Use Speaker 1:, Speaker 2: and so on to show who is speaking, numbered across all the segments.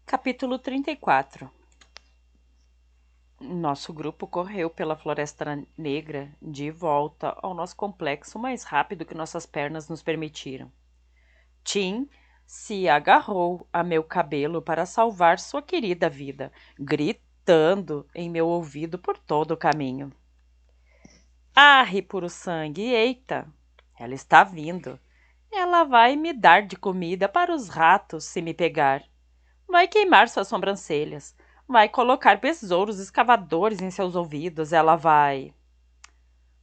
Speaker 1: Capítulo 34. Nosso grupo correu pela Floresta Negra de volta ao nosso complexo o mais rápido que nossas pernas nos permitiram. Tim se agarrou a meu cabelo para salvar sua querida vida, gritando em meu ouvido por todo o caminho. Arre, puro sangue, eita! Ela está vindo. Ela vai me dar de comida para os ratos se me pegar. Vai queimar suas sobrancelhas. Vai colocar besouros escavadores em seus ouvidos. Ela vai...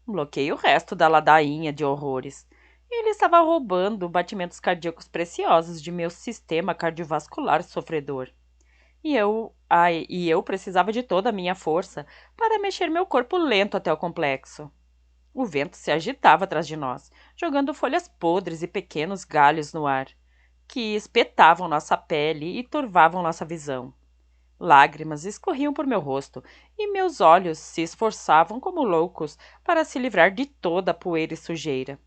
Speaker 1: Bloqueei o resto da ladainha de horrores. Ele estava roubando batimentos cardíacos preciosos de meu sistema cardiovascular sofredor. E eu precisava de toda a minha força para mexer meu corpo lento até o complexo. O vento se agitava atrás de nós, jogando folhas podres e pequenos galhos no ar, que espetavam nossa pele e turvavam nossa visão. Lágrimas escorriam por meu rosto e meus olhos se esforçavam como loucos para se livrar de toda a poeira e sujeira.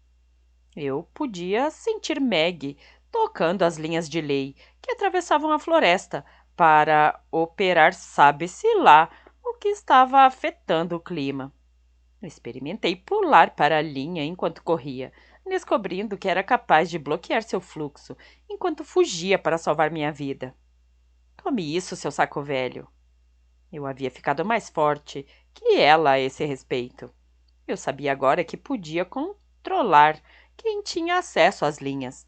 Speaker 1: Eu podia sentir Meg tocando as linhas de lei que atravessavam a floresta para operar sabe-se lá o que estava afetando o clima. Experimentei pular para a linha enquanto corria, descobrindo que era capaz de bloquear seu fluxo enquanto fugia para salvar minha vida. Tome isso, seu saco velho. Eu havia ficado mais forte que ela a esse respeito. Eu sabia agora que podia controlar quem tinha acesso às linhas.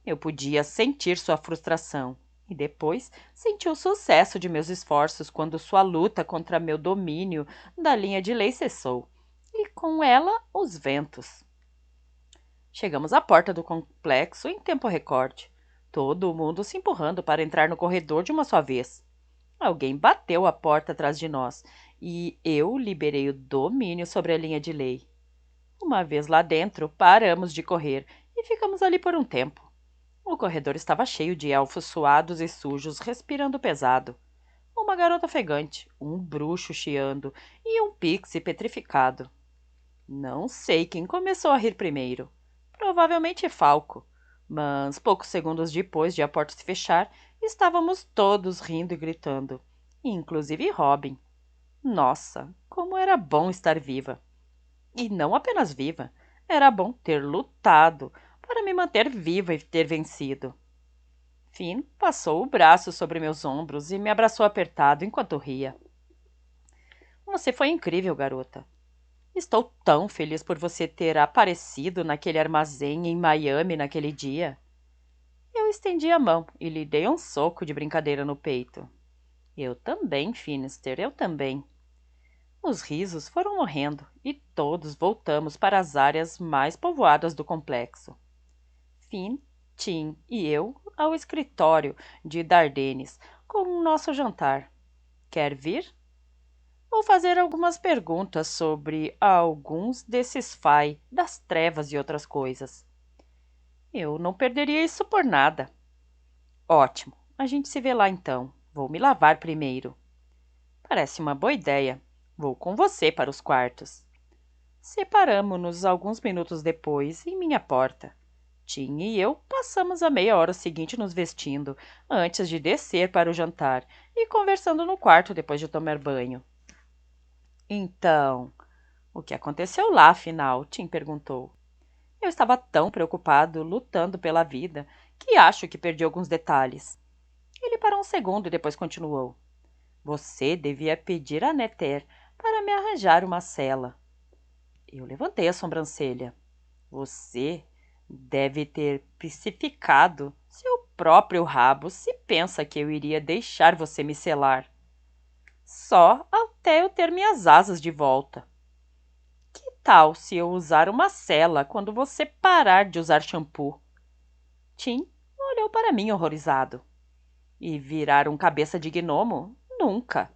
Speaker 1: Eu podia sentir sua frustração. E depois senti o sucesso de meus esforços quando sua luta contra meu domínio da linha de lei cessou. E com ela, os ventos. Chegamos à porta do complexo em tempo recorde. Todo mundo se empurrando para entrar no corredor de uma só vez. Alguém bateu a porta atrás de nós e eu liberei o domínio sobre a linha de lei. Uma vez lá dentro, paramos de correr e ficamos ali por um tempo. O corredor estava cheio de elfos suados e sujos, respirando pesado. Uma garota ofegante, um bruxo chiando e um pixie petrificado. Não sei quem começou a rir primeiro. Provavelmente Falco. Mas poucos segundos depois de a porta se fechar, estávamos todos rindo e gritando. Inclusive Robin. Nossa, como era bom estar viva. E não apenas viva. Era bom ter lutado para me manter viva e ter vencido. Finn passou o braço sobre meus ombros e me abraçou apertado enquanto ria. Você foi incrível, garota. Estou tão feliz por você ter aparecido naquele armazém em Miami naquele dia. Eu estendi a mão e lhe dei um soco de brincadeira no peito. Eu também, Finister, eu também. Os risos foram morrendo e todos voltamos para as áreas mais povoadas do complexo. Finn, Tim e eu ao escritório de Dardenes com o nosso jantar. Quer vir? Vou fazer algumas perguntas sobre alguns desses Fai, das trevas e outras coisas. Eu não perderia isso por nada. Ótimo, a gente se vê lá então. Vou me lavar primeiro. Parece uma boa ideia. Vou com você para os quartos. Separamo-nos alguns minutos depois em minha porta. Tim e eu passamos a meia hora seguinte nos vestindo, antes de descer para o jantar e conversando no quarto depois de tomar banho. Então, o que aconteceu lá, afinal? Tim perguntou. Eu estava tão preocupado, lutando pela vida, que acho que perdi alguns detalhes. Ele parou um segundo e depois continuou. Você devia pedir a Nether para me arranjar uma cela. Eu levantei a sobrancelha. Você deve ter psificado seu próprio rabo se pensa que eu iria deixar você me selar. Só até eu ter minhas asas de volta. Que tal se eu usar uma cela quando você parar de usar shampoo? Tim olhou para mim horrorizado. E virar um cabeça de gnomo? Nunca.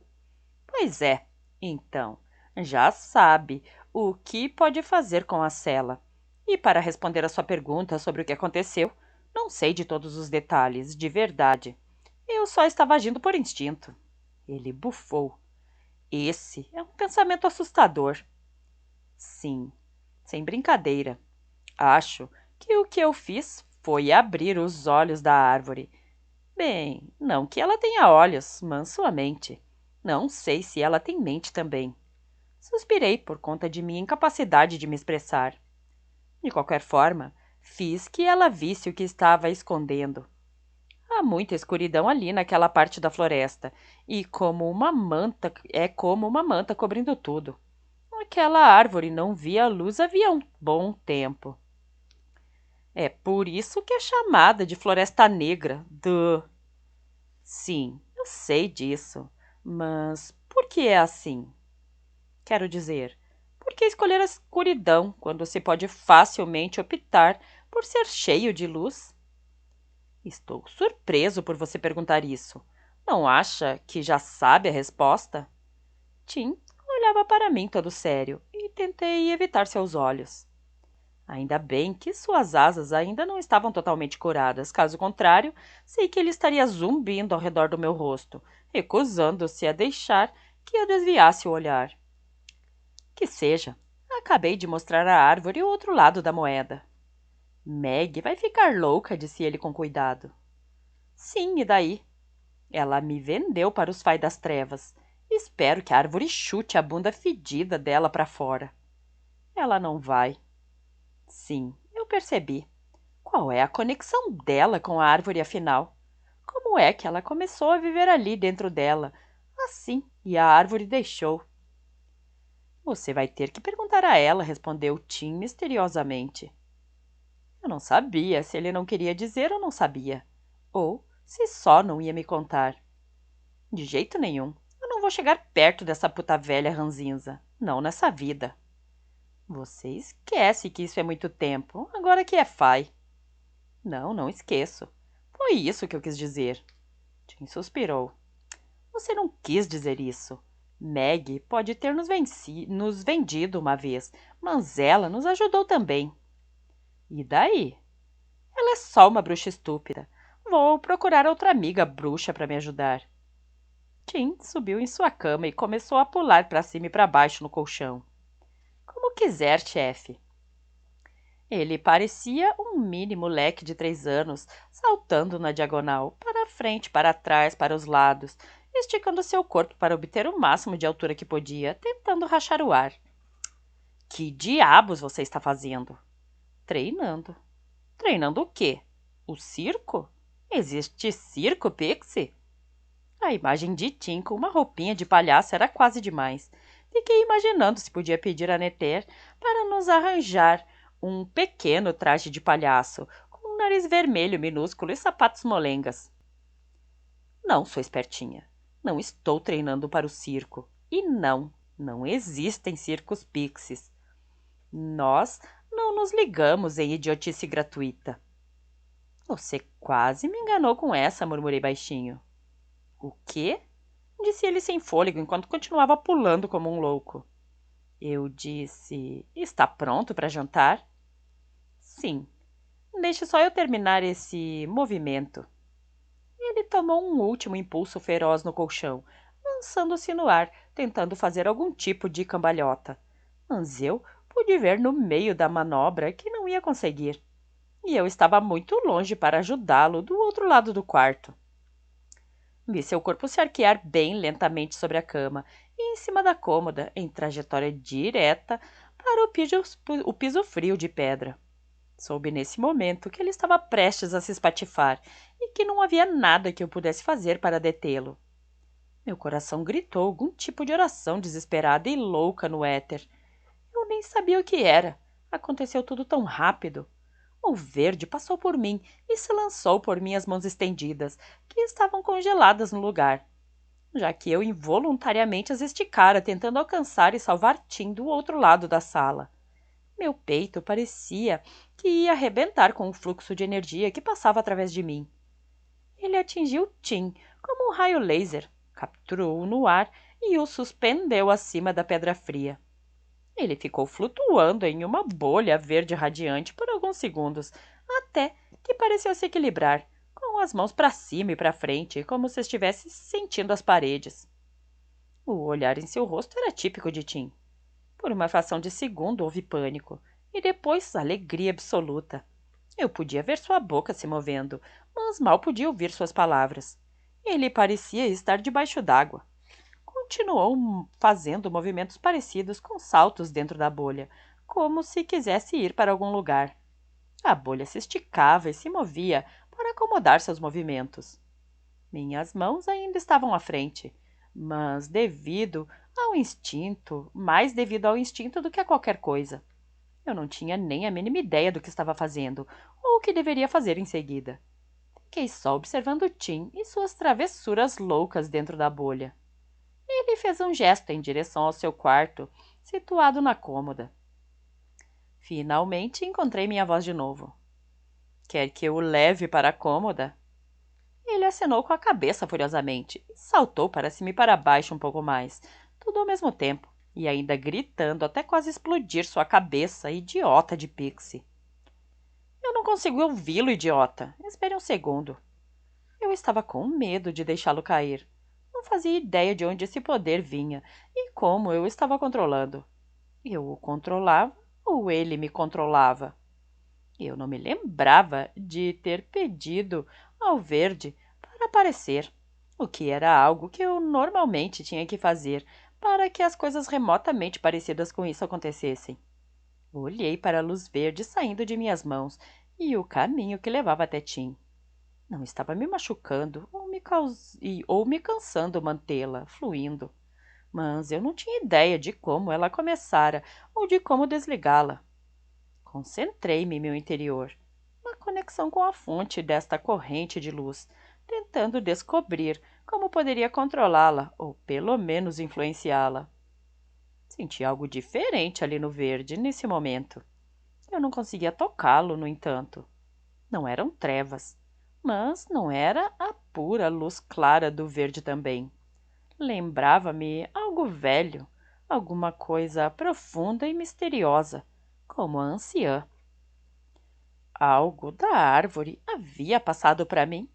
Speaker 1: Pois é, então, já sabe o que pode fazer com a cela. E para responder a sua pergunta sobre o que aconteceu, não sei de todos os detalhes, de verdade. Eu só estava agindo por instinto. Ele bufou. Esse é um pensamento assustador. Sim, sem brincadeira. Acho que o que eu fiz foi abrir os olhos da árvore. Bem, não que ela tenha olhos, mas sua mente. Não sei se ela tem mente também. Suspirei por conta de minha incapacidade de me expressar. De qualquer forma, fiz que ela visse o que estava escondendo. Há muita escuridão ali naquela parte da floresta, e como uma manta cobrindo tudo. Aquela árvore não via a luz havia um bom tempo. É por isso que é chamada de Floresta Negra. Sim, eu sei disso. Mas por que é assim? Quero dizer, por que escolher a escuridão quando se pode facilmente optar por ser cheio de luz? Estou surpreso por você perguntar isso. Não acha que já sabe a resposta? Tim olhava para mim todo sério e tentei evitar seus olhos. Ainda bem que suas asas ainda não estavam totalmente curadas, caso contrário, sei que ele estaria zumbindo ao redor do meu rosto, recusando-se a deixar que eu desviasse o olhar. Que seja, acabei de mostrar à árvore o outro lado da moeda. Meg vai ficar louca, disse ele com cuidado. Sim, e daí? Ela me vendeu para os Fai das Trevas. Espero que a árvore chute a bunda fedida dela para fora. Ela não vai. Sim, eu percebi. Qual é a conexão dela com a árvore, afinal? Como é que ela começou a viver ali dentro dela, assim, e a árvore deixou? Você vai ter que perguntar a ela, respondeu Tim misteriosamente. Eu não sabia se ele não queria dizer ou não sabia, ou se só não ia me contar. De jeito nenhum. Eu não vou chegar perto dessa puta velha ranzinza. Não nessa vida. Você esquece que isso é muito tempo, agora que é Fai. Não, não esqueço. Foi isso que eu quis dizer. Tim suspirou. Você não quis dizer isso. Meg pode ter nos vendido uma vez, mas ela nos ajudou também. E daí? Ela é só uma bruxa estúpida. Vou procurar outra amiga bruxa para me ajudar. Tim subiu em sua cama e começou a pular para cima e para baixo no colchão. Como quiser, chefe. Ele parecia um mini moleque de 3 anos, saltando na diagonal, para a frente, para trás, para os lados, esticando seu corpo para obter o máximo de altura que podia, tentando rachar o ar. Que diabos você está fazendo? Treinando. Treinando o quê? O circo? Existe circo, Pixie? A imagem de Tim com uma roupinha de palhaço era quase demais. Fiquei imaginando se podia pedir a Neter para nos arranjar um pequeno traje de palhaço, com um nariz vermelho minúsculo e sapatos molengas. Não sou espertinha. Não estou treinando para o circo. E não, não existem circos pixies. Nós não nos ligamos em idiotice gratuita. Você quase me enganou com essa, murmurei baixinho. O quê? Disse ele sem fôlego enquanto continuava pulando como um louco. Eu disse: Está pronto para jantar? Sim. Deixe só eu terminar esse movimento. Ele tomou um último impulso feroz no colchão, lançando-se no ar, tentando fazer algum tipo de cambalhota. Mas eu pude ver no meio da manobra que não ia conseguir. E eu estava muito longe para ajudá-lo do outro lado do quarto. Vi seu corpo se arquear bem lentamente sobre a cama e em cima da cômoda, em trajetória direta para o piso frio de pedra. Soube nesse momento que ele estava prestes a se espatifar e que não havia nada que eu pudesse fazer para detê-lo. Meu coração gritou algum tipo de oração desesperada e louca no éter. Eu nem sabia o que era. Aconteceu tudo tão rápido. O verde passou por mim e se lançou por minhas mãos estendidas, que estavam congeladas no lugar, já que eu involuntariamente as esticara, tentando alcançar e salvar Tim do outro lado da sala. Meu peito parecia que ia arrebentar com o fluxo de energia que passava através de mim. Ele atingiu Tim como um raio laser, capturou-o no ar e o suspendeu acima da pedra fria. Ele ficou flutuando em uma bolha verde radiante por alguns segundos, até que pareceu se equilibrar, com as mãos para cima e para frente, como se estivesse sentindo as paredes. O olhar em seu rosto era típico de Tim. Por uma fração de segundo houve pânico, e depois alegria absoluta. Eu podia ver sua boca se movendo, mas mal podia ouvir suas palavras. Ele parecia estar debaixo d'água. Continuou fazendo movimentos parecidos com saltos dentro da bolha, como se quisesse ir para algum lugar. A bolha se esticava e se movia para acomodar seus movimentos. Minhas mãos ainda estavam à frente, mas mais devido ao instinto do que a qualquer coisa. Eu não tinha nem a mínima ideia do que estava fazendo ou o que deveria fazer em seguida. Fiquei só observando Tim e suas travessuras loucas dentro da bolha. Ele fez um gesto em direção ao seu quarto, situado na cômoda. Finalmente encontrei minha voz de novo. Quer que eu o leve para a cômoda? Ele acenou com a cabeça furiosamente e saltou para cima e para baixo um pouco mais, tudo ao mesmo tempo, e ainda gritando até quase explodir sua cabeça, idiota de Pixie. Eu não consigo ouvi-lo, idiota. Espere um segundo. Eu estava com medo de deixá-lo cair. Não fazia ideia de onde esse poder vinha e como eu o estava controlando. Eu o controlava ou ele me controlava? Eu não me lembrava de ter pedido ao verde para aparecer, o que era algo que eu normalmente tinha que fazer para que as coisas remotamente parecidas com isso acontecessem. Olhei para a luz verde saindo de minhas mãos e o caminho que levava até Tim. Não estava me machucando ou me cansando mantê-la fluindo, mas eu não tinha ideia de como ela começara ou de como desligá-la. Concentrei-me em meu interior, na conexão com a fonte desta corrente de luz, tentando descobrir como poderia controlá-la ou pelo menos influenciá-la. Senti algo diferente ali no verde nesse momento. Eu não conseguia tocá-lo, no entanto. Não eram trevas, mas não era a pura luz clara do verde também. Lembrava-me algo velho, alguma coisa profunda e misteriosa, como a anciã. Algo da árvore havia passado para mim?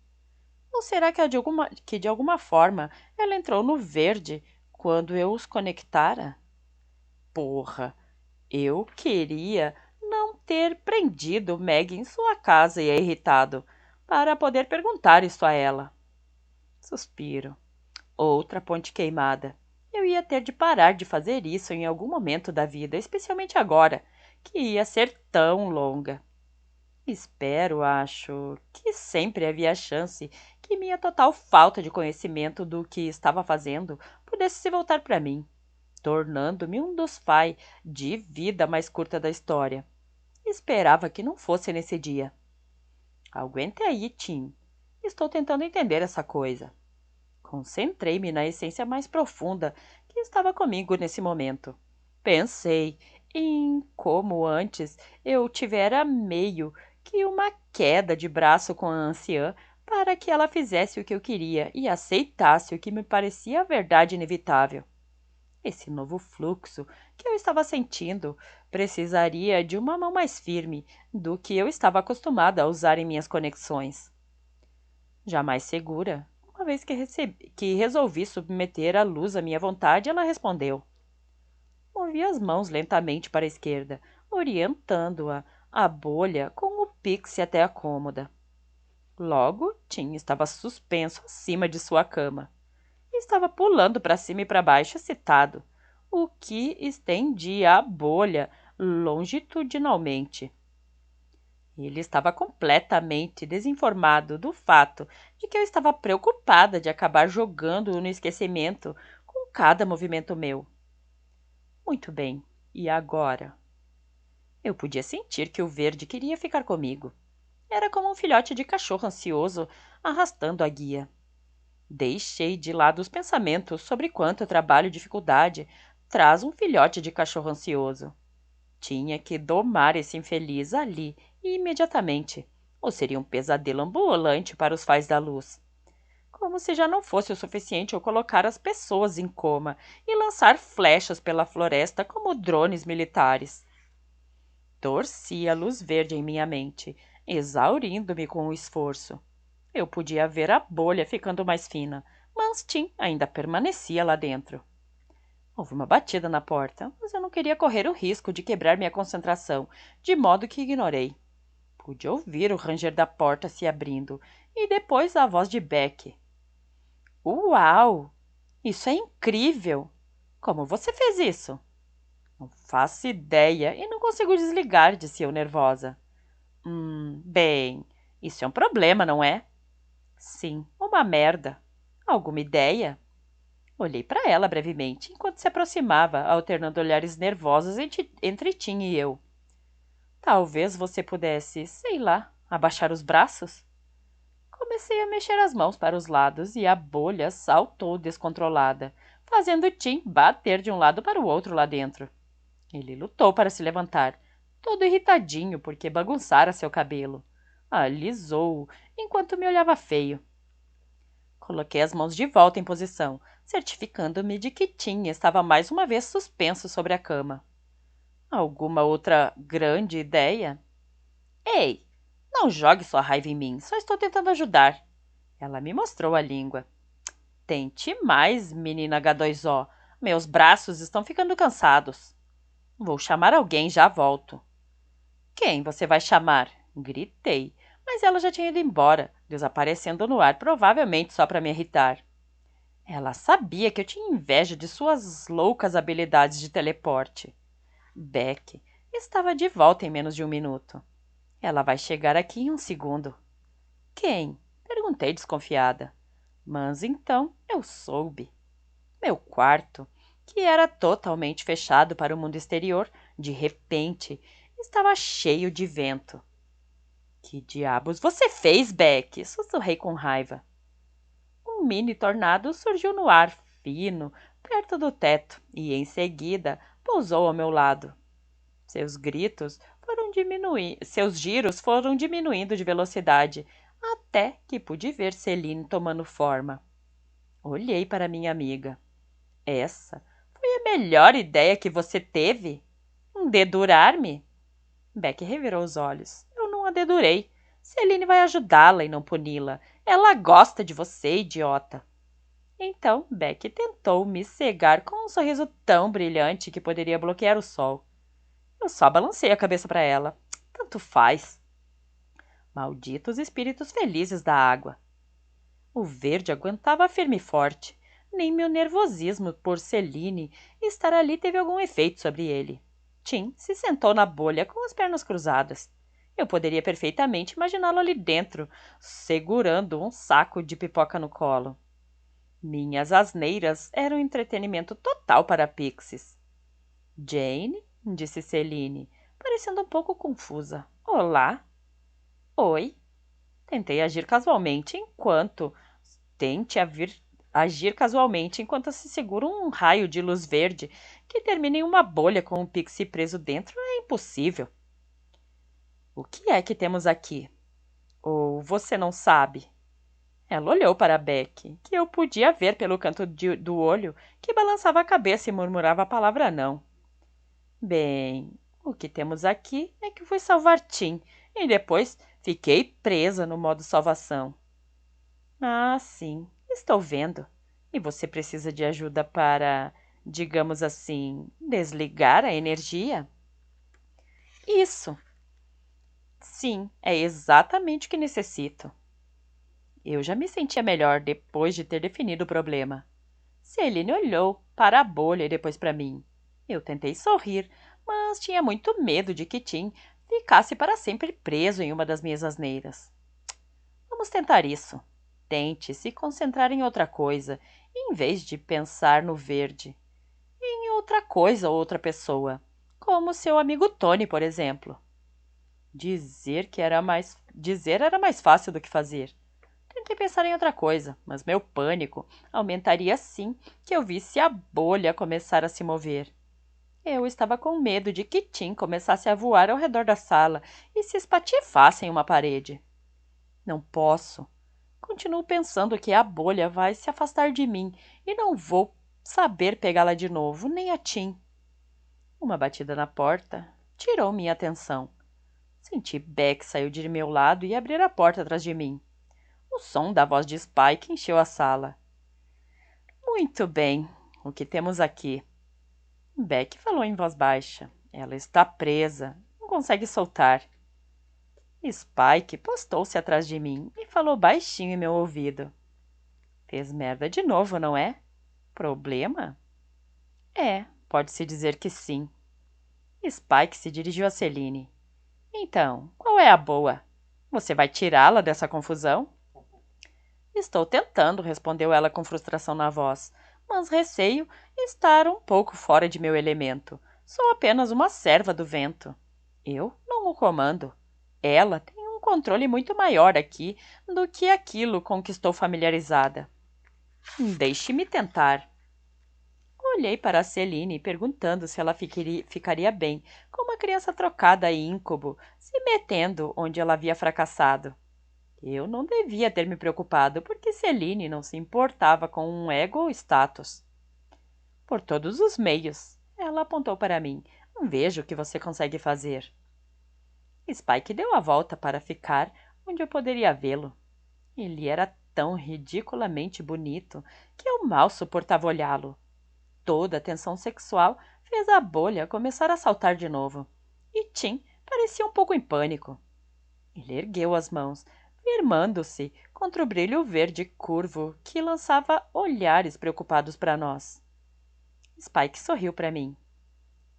Speaker 1: Ou será que, de alguma forma ela entrou no verde quando eu os conectara? Porra! Eu queria não ter prendido Meg em sua casa e a irritado, para poder perguntar isso a ela. Suspiro. Outra ponte queimada. Eu ia ter de parar de fazer isso em algum momento da vida, especialmente agora, que ia ser tão longa. Acho, que sempre havia chance que minha total falta de conhecimento do que estava fazendo pudesse se voltar para mim, tornando-me um dos pai de vida mais curta da história. Esperava que não fosse nesse dia. Aguente aí, Tim. Estou tentando entender essa coisa. Concentrei-me na essência mais profunda que estava comigo nesse momento. Pensei em como antes eu tivera meio que uma queda de braço com a anciã para que ela fizesse o que eu queria e aceitasse o que me parecia a verdade inevitável. Esse novo fluxo que eu estava sentindo precisaria de uma mão mais firme do que eu estava acostumada a usar em minhas conexões. Já mais segura, uma vez que resolvi submeter a luz à minha vontade, ela respondeu. Movi as mãos lentamente para a esquerda, orientando-a a bolha com o pixie até a cômoda. Logo, Tim estava suspenso acima de sua cama. Estava pulando para cima e para baixo, excitado, o que estendia a bolha longitudinalmente. Ele estava completamente desinformado do fato de que eu estava preocupada de acabar jogando-o no esquecimento com cada movimento meu. Muito bem, e agora? Eu podia sentir que o verde queria ficar comigo. Era como um filhote de cachorro ansioso arrastando a guia. Deixei de lado os pensamentos sobre quanto trabalho e dificuldade traz um filhote de cachorro ansioso. Tinha que domar esse infeliz ali e imediatamente, ou seria um pesadelo ambulante para os Fais da Luz. Como se já não fosse o suficiente eu colocar as pessoas em coma e lançar flechas pela floresta como drones militares. Torci a luz verde em minha mente, exaurindo-me com o esforço. Eu podia ver a bolha ficando mais fina, mas Tim ainda permanecia lá dentro. Houve uma batida na porta, mas eu não queria correr o risco de quebrar minha concentração, de modo que ignorei. Pude ouvir o ranger da porta se abrindo e depois a voz de Beck. Uau! Isso é incrível! Como você fez isso? Não faço ideia e não consigo desligar, disse eu nervosa. Bem, isso é um problema, não é? Sim, uma merda. Alguma ideia? Olhei para ela brevemente, enquanto se aproximava, alternando olhares nervosos entre Tim e eu. Talvez você pudesse, sei lá, abaixar os braços? Comecei a mexer as mãos para os lados e a bolha saltou descontrolada, fazendo Tim bater de um lado para o outro lá dentro. Ele lutou para se levantar, todo irritadinho porque bagunçara seu cabelo. Alisou-o enquanto me olhava feio. Coloquei as mãos de volta em posição, certificando-me de que Tim estava mais uma vez suspenso sobre a cama. Alguma outra grande ideia? Ei, não jogue sua raiva em mim, só estou tentando ajudar. Ela me mostrou a língua. Tente mais, menina H2O. Meus braços estão ficando cansados. Vou chamar alguém, já volto. Quem você vai chamar? Gritei, mas ela já tinha ido embora, desaparecendo no ar, provavelmente só para me irritar. Ela sabia que eu tinha inveja de suas loucas habilidades de teleporte. Beck estava de volta em menos de um minuto. Ela vai chegar aqui em um segundo. Quem? Perguntei desconfiada. Mas então eu soube. Meu quarto, que era totalmente fechado para o mundo exterior, de repente estava cheio de vento. Que diabos você fez, Beck? Sussurrei com raiva. Um mini tornado surgiu no ar, fino, perto do teto, e em seguida pousou ao meu lado. Seus giros foram diminuindo de velocidade, até que pude ver Celine tomando forma. Olhei para minha amiga. Essa foi a melhor ideia que você teve? Dedurar-me? Beck revirou os olhos. Eu não a dedurei. Celine vai ajudá-la e não puni-la. Ela gosta de você, idiota. Então, Beck tentou me cegar com um sorriso tão brilhante que poderia bloquear o sol. Eu só balancei a cabeça para ela. Tanto faz. Malditos espíritos felizes da água. O verde aguentava firme e forte. Nem meu nervosismo por Celine estar ali teve algum efeito sobre ele. Tim se sentou na bolha com as pernas cruzadas. Eu poderia perfeitamente imaginá-lo ali dentro, segurando um saco de pipoca no colo. Minhas asneiras eram um entretenimento total para Pixies. Jane, disse Celine, parecendo um pouco confusa. Olá? Oi. Tentei agir casualmente enquanto Tente agir casualmente enquanto se segura um raio de luz verde que termina em uma bolha com um pixie preso dentro é impossível. O que é que temos aqui? Ou você não sabe? Ela olhou para Beck, que eu podia ver pelo canto do olho, que balançava a cabeça e murmurava a palavra não. Bem, o que temos aqui é que fui salvar Tim e depois fiquei presa no modo salvação. Ah, sim, estou vendo. E você precisa de ajuda para, digamos assim, desligar a energia? Isso. Sim, é exatamente o que necessito. Eu já me sentia melhor depois de ter definido o problema. Celine olhou para a bolha e depois para mim. Eu tentei sorrir, mas tinha muito medo de que Tim ficasse para sempre preso em uma das minhas asneiras. Vamos tentar isso. Tente se concentrar em outra coisa, em vez de pensar no verde. Em outra coisa ou outra pessoa. Como seu amigo Tony, por exemplo. Dizer era mais fácil do que fazer. Tentei pensar em outra coisa, mas meu pânico aumentaria assim que eu visse a bolha começar a se mover. Eu estava com medo de que Tim começasse a voar ao redor da sala e se espatifasse em uma parede. Não posso. Continuo pensando que a bolha vai se afastar de mim e não vou saber pegá-la de novo, nem a Tim. Uma batida na porta tirou minha atenção. Senti Beck sair de meu lado e abrir a porta atrás de mim. O som da voz de Spike encheu a sala. Muito bem, o que temos aqui? Beck falou em voz baixa. Ela está presa, não consegue soltar. Spike postou-se atrás de mim e falou baixinho em meu ouvido. Fez merda de novo, não é? Problema? É, pode-se dizer que sim. Spike se dirigiu a Celine. Então, qual é a boa? Você vai tirá-la dessa confusão? Estou tentando, respondeu ela com frustração na voz, mas receio estar um pouco fora de meu elemento. Sou apenas uma serva do vento. Eu não o comando. Ela tem um controle muito maior aqui do que aquilo com que estou familiarizada. Deixe-me tentar. Olhei para a Celine, perguntando se ela ficaria bem, com uma criança trocada e íncubo, se metendo onde ela havia fracassado. Eu não devia ter me preocupado, porque Celine não se importava com um ego ou status. Por todos os meios, ela apontou para mim. Vejo o que você consegue fazer. Spike deu a volta para ficar onde eu poderia vê-lo. Ele era tão ridiculamente bonito que eu mal suportava olhá-lo. Toda a tensão sexual fez a bolha começar a saltar de novo. E Tim parecia um pouco em pânico. Ele ergueu as mãos, firmando-se contra o brilho verde curvo que lançava olhares preocupados para nós. Spike sorriu para mim.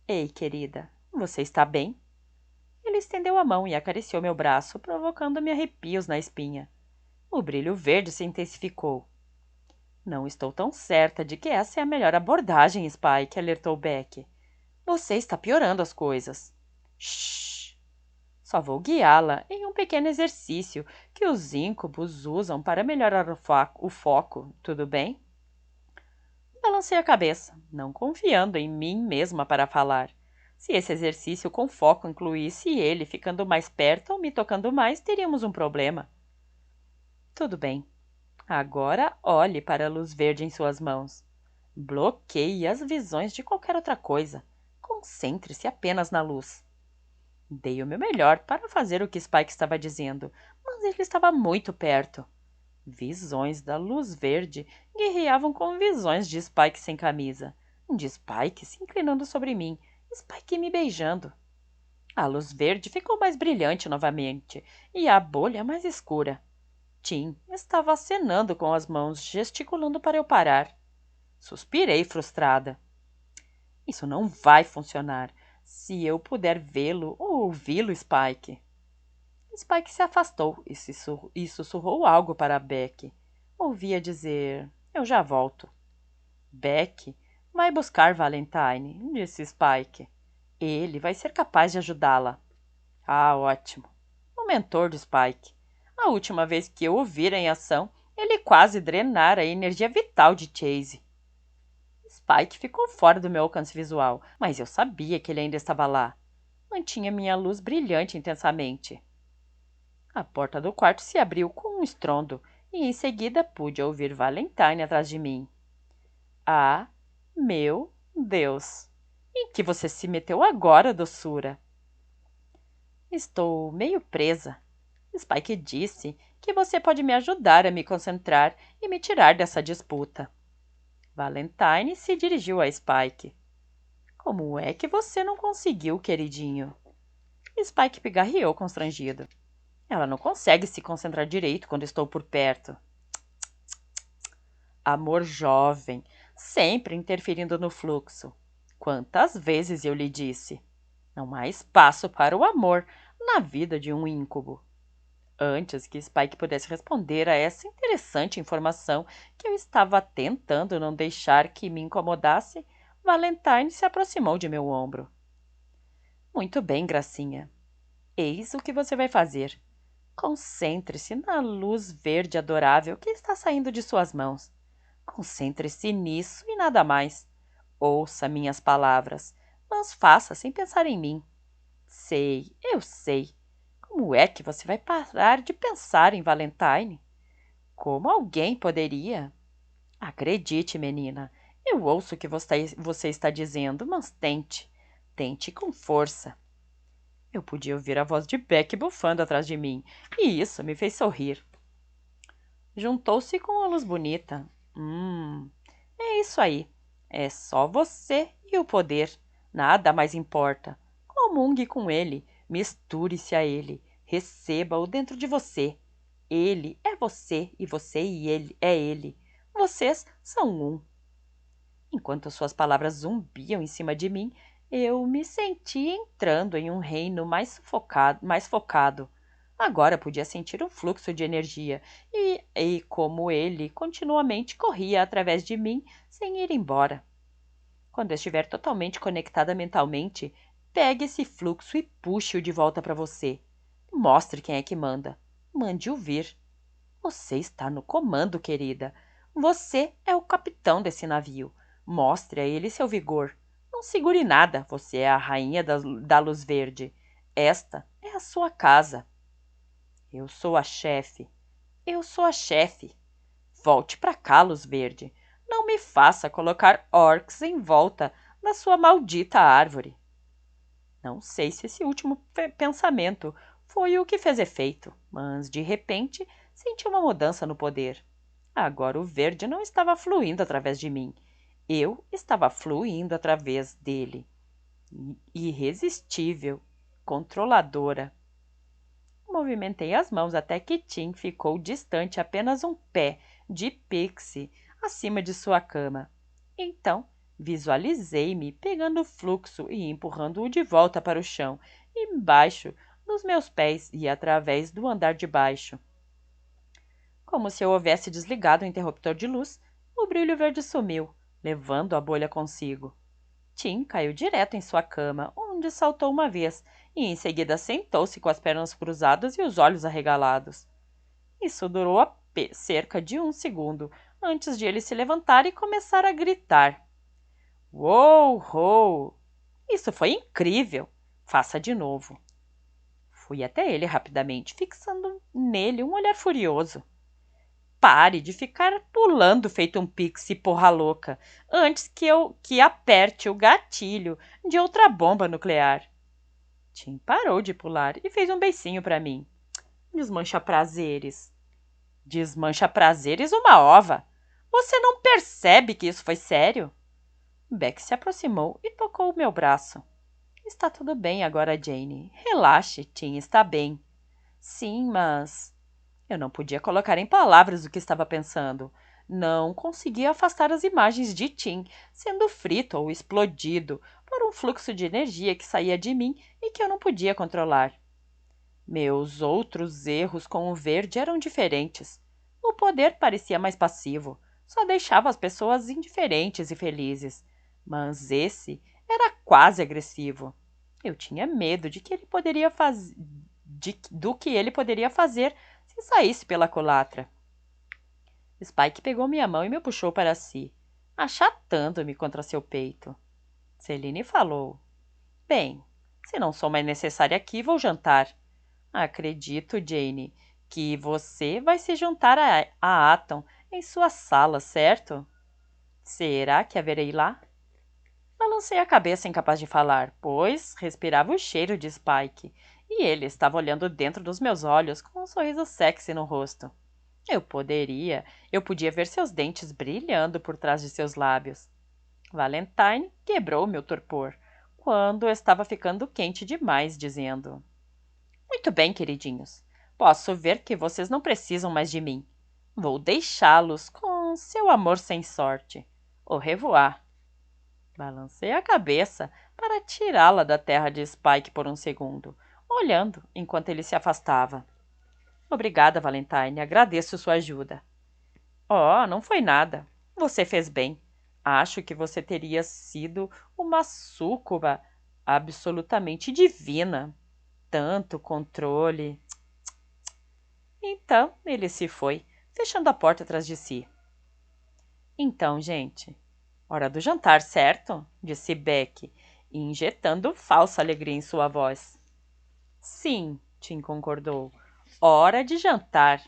Speaker 1: Ei, querida, você está bem? Ele estendeu a mão e acariciou meu braço, provocando-me arrepios na espinha. O brilho verde se intensificou. Não estou tão certa de que essa é a melhor abordagem, Spike, alertou Beck. Você está piorando as coisas. Shhh! Só vou guiá-la em um pequeno exercício que os íncubos usam para melhorar o foco, tudo bem? Balancei a cabeça, não confiando em mim mesma para falar. Se esse exercício com foco incluísse ele ficando mais perto ou me tocando mais, teríamos um problema. Tudo bem. Agora olhe para a luz verde em suas mãos. Bloqueie as visões de qualquer outra coisa. Concentre-se apenas na luz. Dei o meu melhor para fazer o que Spike estava dizendo, mas ele estava muito perto. Visões da luz verde guerreavam com visões de Spike sem camisa, de Spike se inclinando sobre mim, Spike me beijando. A luz verde ficou mais brilhante novamente e a bolha mais escura. Tim estava acenando com as mãos, gesticulando para eu parar. Suspirei frustrada. Isso não vai funcionar. Se eu puder vê-lo ou ouvi-lo, Spike. Spike se afastou e sussurrou algo para Beck. Ouvia dizer: Eu já volto. Beck vai buscar Valentine, disse Spike. Ele vai ser capaz de ajudá-la. Ah, ótimo. O mentor do Spike. A última vez que eu o vira em ação, ele quase drenara a energia vital de Chase. Spike ficou fora do meu alcance visual, mas eu sabia que ele ainda estava lá. Mantinha minha luz brilhante intensamente. A porta do quarto se abriu com um estrondo e em seguida pude ouvir Valentine atrás de mim. Ah, meu Deus! Em que você se meteu agora, doçura? Estou meio presa. Spike disse que você pode me ajudar a me concentrar e me tirar dessa disputa. Valentine se dirigiu a Spike. Como é que você não conseguiu, queridinho? Spike pigarreou constrangido. Ela não consegue se concentrar direito quando estou por perto. Amor jovem, sempre interferindo no fluxo. Quantas vezes eu lhe disse? Não há espaço para o amor na vida de um íncubo. Antes que Spike pudesse responder a essa interessante informação que eu estava tentando não deixar que me incomodasse, Valentine se aproximou de meu ombro. Muito bem, gracinha. Eis o que você vai fazer. Concentre-se na luz verde adorável que está saindo de suas mãos. Concentre-se nisso e nada mais. Ouça minhas palavras, mas faça sem pensar em mim. Sei, eu sei. Como é que você vai parar de pensar em Valentine? Como alguém poderia? Acredite, menina, eu ouço o que você está dizendo, mas tente. Tente com força. Eu podia ouvir a voz de Beck bufando atrás de mim, e isso me fez sorrir. Juntou-se com a luz bonita. É isso aí. É só você e o poder. Nada mais importa. Comungue com ele, misture-se a ele, Receba-o dentro de você. Ele é você e ele é ele. Vocês são um. Enquanto suas palavras zumbiam em cima de mim, eu me senti entrando em um reino mais focado. Agora podia sentir um fluxo de energia e como ele continuamente corria através de mim sem ir embora. Quando estiver totalmente conectada mentalmente, pegue esse fluxo e puxe-o de volta para você. Mostre quem é que manda. Mande-o vir. Você está no comando, querida. Você é o capitão desse navio. Mostre a ele seu vigor. Não segure nada. Você é a rainha da luz verde. Esta é a sua casa. Eu sou a chefe. Eu sou a chefe. Volte para cá, luz verde. Não me faça colocar orcs em volta da sua maldita árvore. Não sei se esse último pensamento foi o que fez efeito, mas de repente senti uma mudança no poder. Agora o verde não estava fluindo através de mim. Eu estava fluindo através dele. Irresistível, controladora. Movimentei as mãos até que Tim ficou distante apenas um pé de Pixie acima de sua cama. Então, visualizei-me pegando o fluxo e empurrando-o de volta para o chão, embaixo dos meus pés e através do andar de baixo. Como se eu houvesse desligado o interruptor de luz, o brilho verde sumiu, levando a bolha consigo. Tim caiu direto em sua cama, onde saltou uma vez, e em seguida sentou-se com as pernas cruzadas e os olhos arregalados. Isso durou cerca de 1 segundo, antes de ele se levantar e começar a gritar. Uou, uou! Isso foi incrível! Faça de novo. Fui até ele rapidamente, fixando nele um olhar furioso. Pare de ficar pulando feito um pixie porra louca, antes que aperte o gatilho de outra bomba nuclear. Tim parou de pular e fez um beicinho para mim. Desmancha prazeres. Desmancha prazeres uma ova. Você não percebe que isso foi sério? Beck se aproximou e tocou o meu braço. Está tudo bem agora, Jane. Relaxe, Tim está bem. Sim, mas... Eu não podia colocar em palavras o que estava pensando. Não conseguia afastar as imagens de Tim sendo frito ou explodido por um fluxo de energia que saía de mim e que eu não podia controlar. Meus outros erros com o verde eram diferentes. O poder parecia mais passivo, só deixava as pessoas indiferentes e felizes. Mas esse era quase agressivo. Eu tinha medo de que ele poderia do que ele poderia fazer se saísse pela culatra. Spike pegou minha mão e me puxou para si, achatando-me contra seu peito. Celine falou. Bem, se não sou mais necessária aqui, vou jantar. Acredito, Jane, que você vai se juntar a Atom em sua sala, certo? Será que a verei lá? Balancei a cabeça incapaz de falar, pois respirava o cheiro de Spike, e ele estava olhando dentro dos meus olhos com um sorriso sexy no rosto. Eu podia ver seus dentes brilhando por trás de seus lábios. Valentine quebrou meu torpor, quando estava ficando quente demais, dizendo... Muito bem, queridinhos. Posso ver que vocês não precisam mais de mim. Vou deixá-los com seu amor sem sorte. Au revoir. Balancei a cabeça para tirá-la da terra de Spike por um segundo, olhando enquanto ele se afastava. Obrigada, Valentine. Agradeço sua ajuda. Oh, não foi nada. Você fez bem. Acho que você teria sido uma súcuba absolutamente divina. Tanto controle. Então, ele se foi, fechando a porta atrás de si. Então, gente, hora do jantar, certo? Disse Beck, injetando falsa alegria em sua voz. Sim, Tim concordou. Hora de jantar.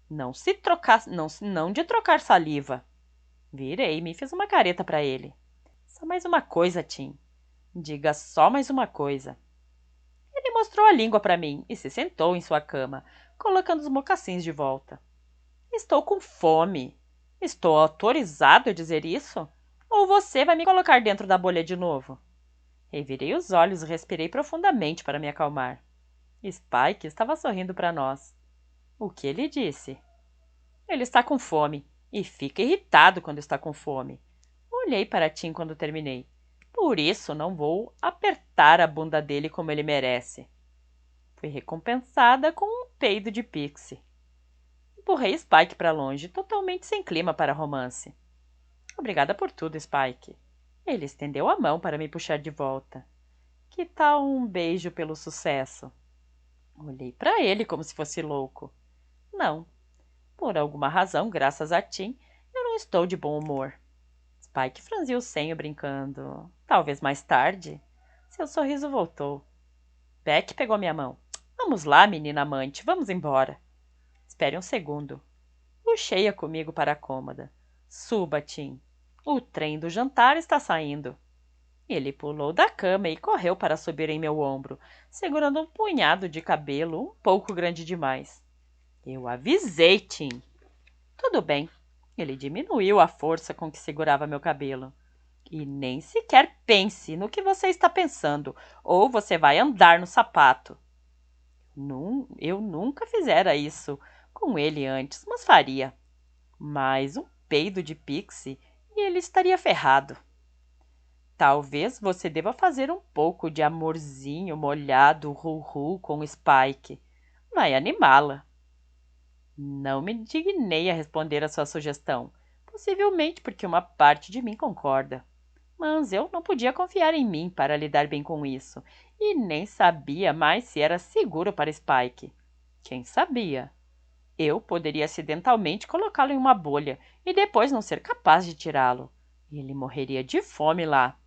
Speaker 1: Não de trocar saliva. Virei-me e fiz uma careta para ele. Só mais uma coisa, Tim. Diga só mais uma coisa. Ele mostrou a língua para mim e se sentou em sua cama, colocando os mocassins de volta. Estou com fome. Estou autorizado a dizer isso? Ou você vai me colocar dentro da bolha de novo? Revirei os olhos e respirei profundamente para me acalmar. Spike estava sorrindo para nós. O que ele disse? Ele está com fome e fica irritado quando está com fome. Olhei para Tim quando terminei. Por isso não vou apertar a bunda dele como ele merece. Fui recompensada com um peido de Pixie. Empurrei Spike para longe, totalmente sem clima para romance. Obrigada por tudo, Spike. Ele estendeu a mão para me puxar de volta. Que tal um beijo pelo sucesso? Olhei para ele como se fosse louco. Não. Por alguma razão, graças a Tim, eu não estou de bom humor. Spike franziu o senho, brincando. Talvez mais tarde. Seu sorriso voltou. Beck pegou minha mão. Vamos lá, menina amante, vamos embora. Espere um segundo. Puxei-a comigo para a cômoda. Suba, Tim. O trem do jantar está saindo. Ele pulou da cama e correu para subir em meu ombro, segurando um punhado de cabelo um pouco grande demais. Eu avisei, Tim. Tudo bem. Ele diminuiu a força com que segurava meu cabelo. E nem sequer pense no que você está pensando, ou você vai andar no sapato. Eu nunca fizera isso com ele antes, mas faria. Mais um peido de Pixie e ele estaria ferrado. Talvez você deva fazer um pouco de amorzinho molhado ru-ru com Spike. Vai animá-la. Não me dignei a responder a sua sugestão, possivelmente porque uma parte de mim concorda. Mas eu não podia confiar em mim para lidar bem com isso, e nem sabia mais se era seguro para Spike. Quem sabia? Eu poderia acidentalmente colocá-lo em uma bolha e depois não ser capaz de tirá-lo. Ele morreria de fome lá.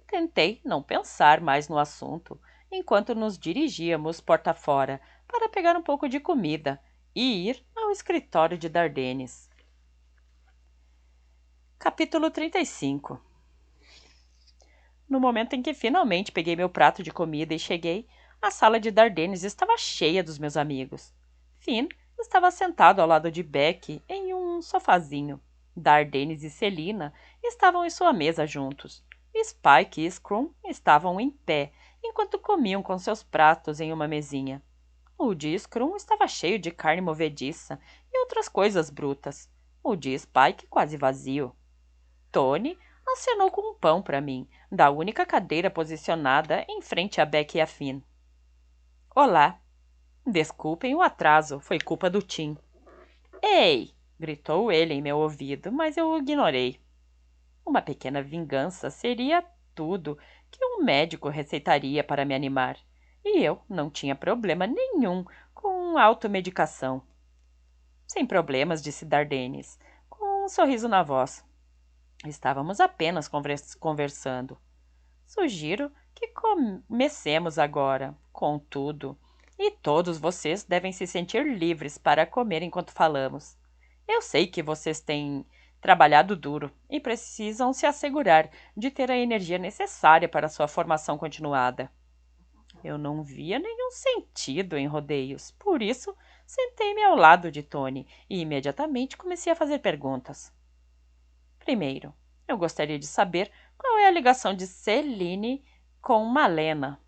Speaker 1: Tentei não pensar mais no assunto enquanto nos dirigíamos porta fora para pegar um pouco de comida e ir ao escritório de Dardenes. Capítulo 35. No momento em que finalmente peguei meu prato de comida e cheguei, a sala de Dardenes estava cheia dos meus amigos. Finn estava sentado ao lado de Beck em um sofazinho. Dardenes e Celina estavam em sua mesa juntos. Spike e Scrum estavam em pé, enquanto comiam com seus pratos em uma mesinha. O de Scrum estava cheio de carne movediça e outras coisas brutas. O de Spike quase vazio. Tony acenou com um pão para mim, da única cadeira posicionada em frente a Beck e a Finn. Olá. Desculpem o atraso, foi culpa do Tim. Ei! Gritou ele em meu ouvido, mas eu o ignorei. Uma pequena vingança seria tudo que um médico receitaria para me animar. E eu não tinha problema nenhum com automedicação. Sem problemas, disse Dardenes, com um sorriso na voz. Estávamos apenas conversando. Sugiro que comecemos agora, contudo, e todos vocês devem se sentir livres para comer enquanto falamos. Eu sei que vocês têm trabalhado duro e precisam se assegurar de ter a energia necessária para sua formação continuada. Eu não via nenhum sentido em rodeios, por isso sentei-me ao lado de Tony e imediatamente comecei a fazer perguntas. Primeiro, eu gostaria de saber qual é a ligação de Celine com Malena.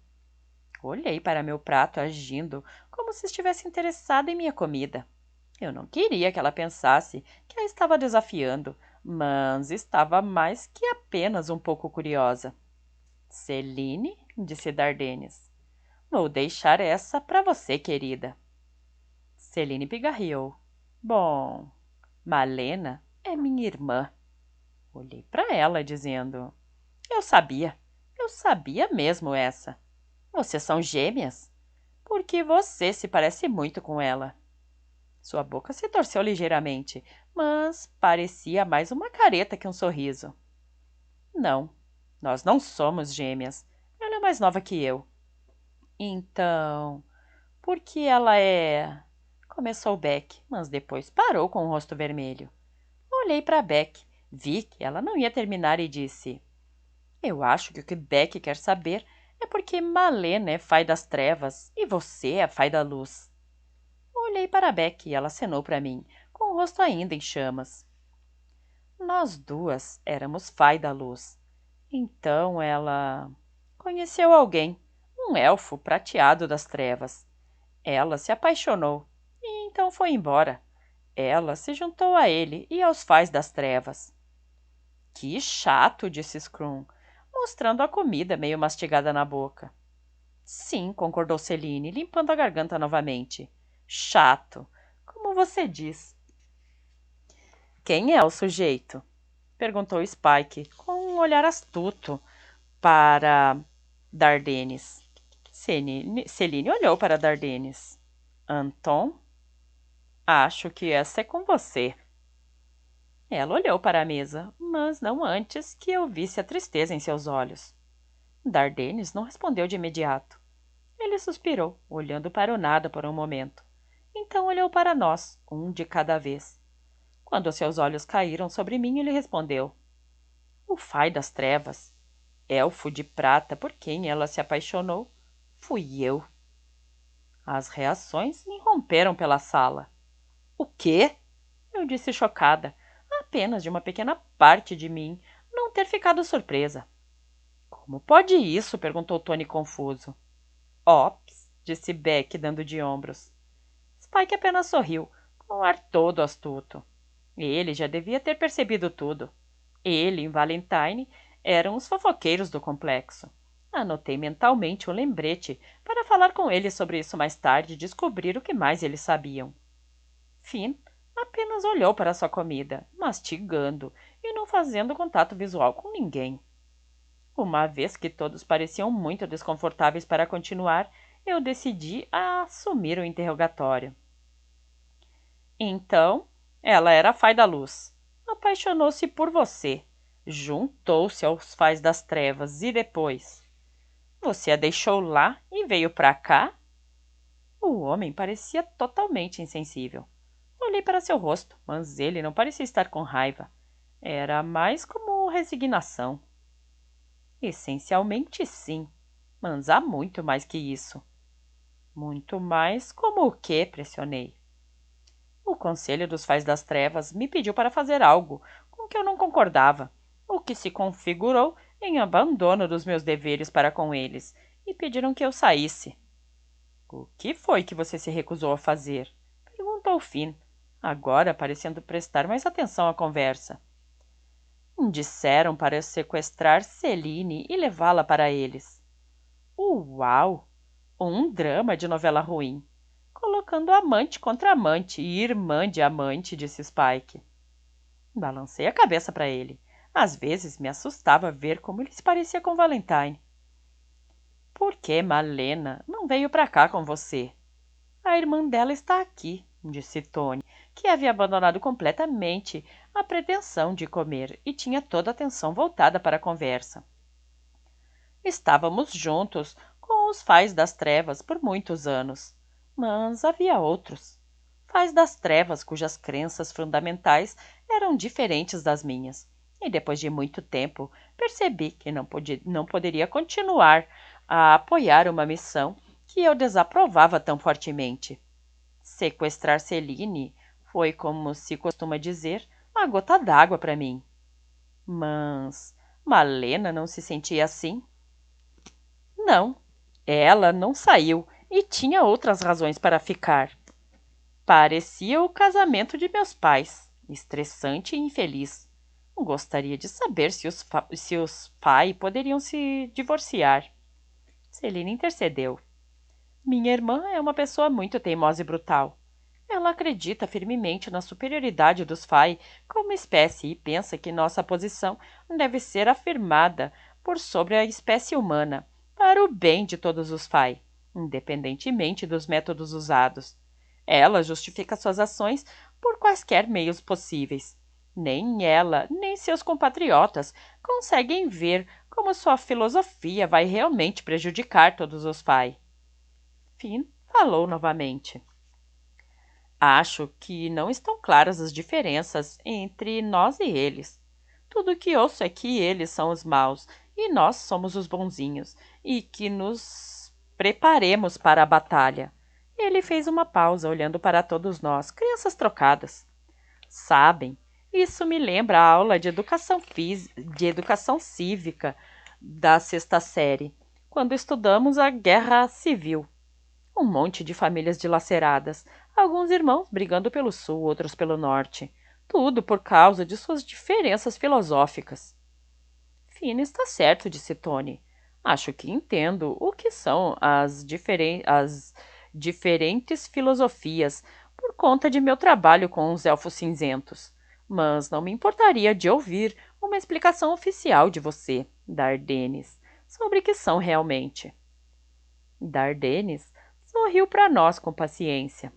Speaker 1: Olhei para meu prato agindo como se estivesse interessada em minha comida. Eu não queria que ela pensasse que a estava desafiando, mas estava mais que apenas um pouco curiosa. Celine, disse Dardenes. Vou deixar essa para você, querida. Celine pigarreou. Bom, Malena é minha irmã. Olhei para ela, dizendo: eu sabia mesmo essa. Vocês são gêmeas? Porque você se parece muito com ela. Sua boca se torceu ligeiramente, mas parecia mais uma careta que um sorriso. Não, nós não somos gêmeas. Ela é mais nova que eu. Então, por que ela é... Começou Beck, mas depois parou com o rosto vermelho. Olhei para Beck, vi que ela não ia terminar e disse: eu acho que o que Beck quer saber é porque Malena é Fai das Trevas e você é Fai da Luz. Olhei para Beck e ela acenou para mim, com o rosto ainda em chamas. Nós duas éramos Fai da Luz. Então ela conheceu alguém, um elfo prateado das trevas. Ela se apaixonou e então foi embora. Ela se juntou a ele e aos Fais das Trevas. Que chato, disse Scrum, mostrando a comida meio mastigada na boca. Sim, concordou Celine, limpando a garganta novamente. Chato, como você diz. Quem é o sujeito? Perguntou Spike, com um olhar astuto para Dardenes. Celine olhou para Dardenes. Anton? Acho que essa é com você. Ela olhou para a mesa, mas não antes que eu visse a tristeza em seus olhos. Dardenes não respondeu de imediato. Ele suspirou, olhando para o nada por um momento. Então olhou para nós, um de cada vez. Quando seus olhos caíram sobre mim, ele respondeu. O Fai das Trevas, elfo de prata por quem ela se apaixonou, fui eu. As reações irromperam pela sala. O quê? Eu disse chocada, apenas de uma pequena parte de mim não ter ficado surpresa. Como pode isso? Perguntou Tony confuso. Ops, disse Beck, dando de ombros. Spike apenas sorriu, com um ar todo astuto. Ele já devia ter percebido tudo. Ele e Valentine eram os fofoqueiros do complexo. Anotei mentalmente um lembrete para falar com eles sobre isso mais tarde e descobrir o que mais eles sabiam. Finn apenas olhou para sua comida, mastigando e não fazendo contato visual com ninguém. Uma vez que todos pareciam muito desconfortáveis para continuar, eu decidi assumir o interrogatório. Então, ela era a Fai da Luz. Apaixonou-se por você. Juntou-se aos Fais das Trevas e depois... Você a deixou lá e veio para cá? O homem parecia totalmente insensível. Olhei para seu rosto, mas ele não parecia estar com raiva. Era mais como resignação. Essencialmente sim, mas há muito mais que isso. Muito mais como o quê? Pressionei. O Conselho dos Fais das Trevas me pediu para fazer algo com que eu não concordava, o que se configurou em abandono dos meus deveres para com eles, e pediram que eu saísse. O que foi que você se recusou a fazer? Perguntou Finn, agora parecendo prestar mais atenção à conversa. Disseram para eu sequestrar Celine e levá-la para eles. Uau! Um drama de novela ruim. Colocando amante contra amante e irmã de amante, disse Spike. Balancei a cabeça para ele. Às vezes me assustava ver como ele se parecia com Valentine. Por que Malena não veio para cá com você? A irmã dela está aqui, disse Tony, que havia abandonado completamente a pretensão de comer e tinha toda a atenção voltada para a conversa. Estávamos juntos com os Fais das Trevas por muitos anos, mas havia outros. Fais das Trevas cujas crenças fundamentais eram diferentes das minhas, e depois de muito tempo percebi que não poderia continuar a apoiar uma missão que eu desaprovava tão fortemente. Sequestrar Celine foi, como se costuma dizer, a gota d'água para mim. Mas Malena não se sentia assim? Não, ela não saiu e tinha outras razões para ficar. Parecia o casamento de meus pais, estressante e infeliz. Gostaria de saber se os pais poderiam se divorciar. Celine intercedeu. Minha irmã é uma pessoa muito teimosa e brutal. Ela acredita firmemente na superioridade dos Fai como espécie e pensa que nossa posição deve ser afirmada por sobre a espécie humana, para o bem de todos os Fai, independentemente dos métodos usados. Ela justifica suas ações por quaisquer meios possíveis. Nem ela, nem seus compatriotas conseguem ver como sua filosofia vai realmente prejudicar todos os Fai. Finn falou novamente. Acho que não estão claras as diferenças entre nós e eles. Tudo o que ouço é que eles são os maus e nós somos os bonzinhos, e que nos preparemos para a batalha. Ele fez uma pausa, olhando para todos nós, crianças trocadas. Sabem, isso me lembra a aula de educação cívica da sexta série, quando estudamos a Guerra Civil. Um monte de famílias dilaceradas, alguns irmãos brigando pelo sul, outros pelo norte. Tudo por causa de suas diferenças filosóficas. Fina está certo, disse Tony. Acho que entendo o que são as diferentes filosofias por conta de meu trabalho com os elfos cinzentos. Mas não me importaria de ouvir uma explicação oficial de você, Dardenes, sobre o que são realmente. Dardenes sorriu para nós com paciência.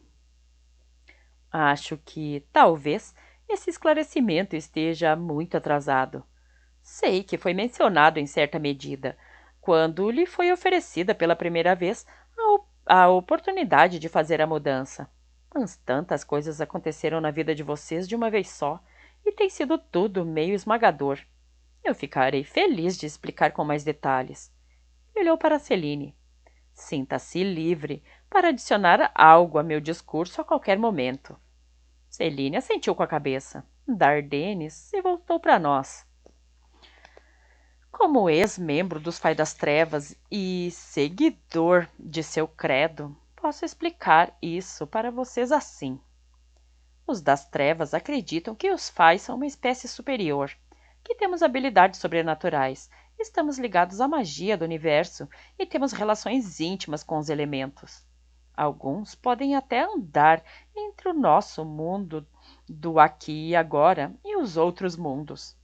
Speaker 1: Acho que, talvez, esse esclarecimento esteja muito atrasado. Sei que foi mencionado em certa medida, quando lhe foi oferecida pela primeira vez a oportunidade de fazer a mudança. Mas tantas coisas aconteceram na vida de vocês de uma vez só, e tem sido tudo meio esmagador. Eu ficarei feliz de explicar com mais detalhes. Ele olhou para Celine. Sinta-se livre para adicionar algo a meu discurso a qualquer momento. Celine assentiu com a cabeça. Dardenes se voltou para nós. Como ex-membro dos Pai das Trevas e seguidor de seu credo, posso explicar isso para vocês assim. Os das Trevas acreditam que os Fais são uma espécie superior, que temos habilidades sobrenaturais, estamos ligados à magia do universo e temos relações íntimas com os elementos. Alguns podem até andar entre o nosso mundo do aqui e agora e os outros mundos.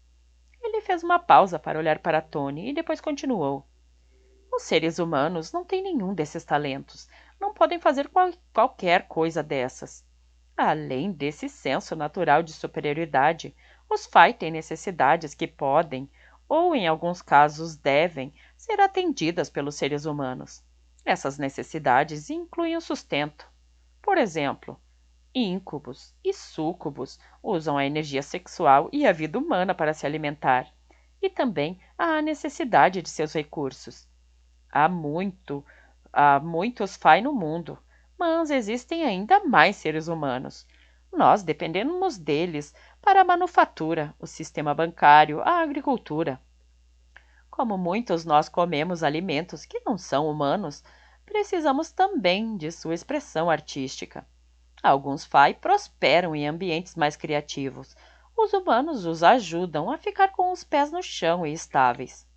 Speaker 1: Ele fez uma pausa para olhar para Tony e depois continuou. Os seres humanos não têm nenhum desses talentos, não podem fazer qualquer coisa dessas. Além desse senso natural de superioridade, os Fai têm necessidades que podem, ou em alguns casos devem, ser atendidas pelos seres humanos. Essas necessidades incluem o sustento. Por exemplo, íncubos e súcubos usam a energia sexual e a vida humana para se alimentar, e também há a necessidade de seus recursos. Há muito, há muitos Fai no mundo, mas existem ainda mais seres humanos. Nós dependemos deles para a manufatura, o sistema bancário, a agricultura. Como muitos nós comemos alimentos que não são humanos, precisamos também de sua expressão artística. Alguns Fai prosperam em ambientes mais criativos. Os humanos os ajudam a ficar com os pés no chão e estáveis.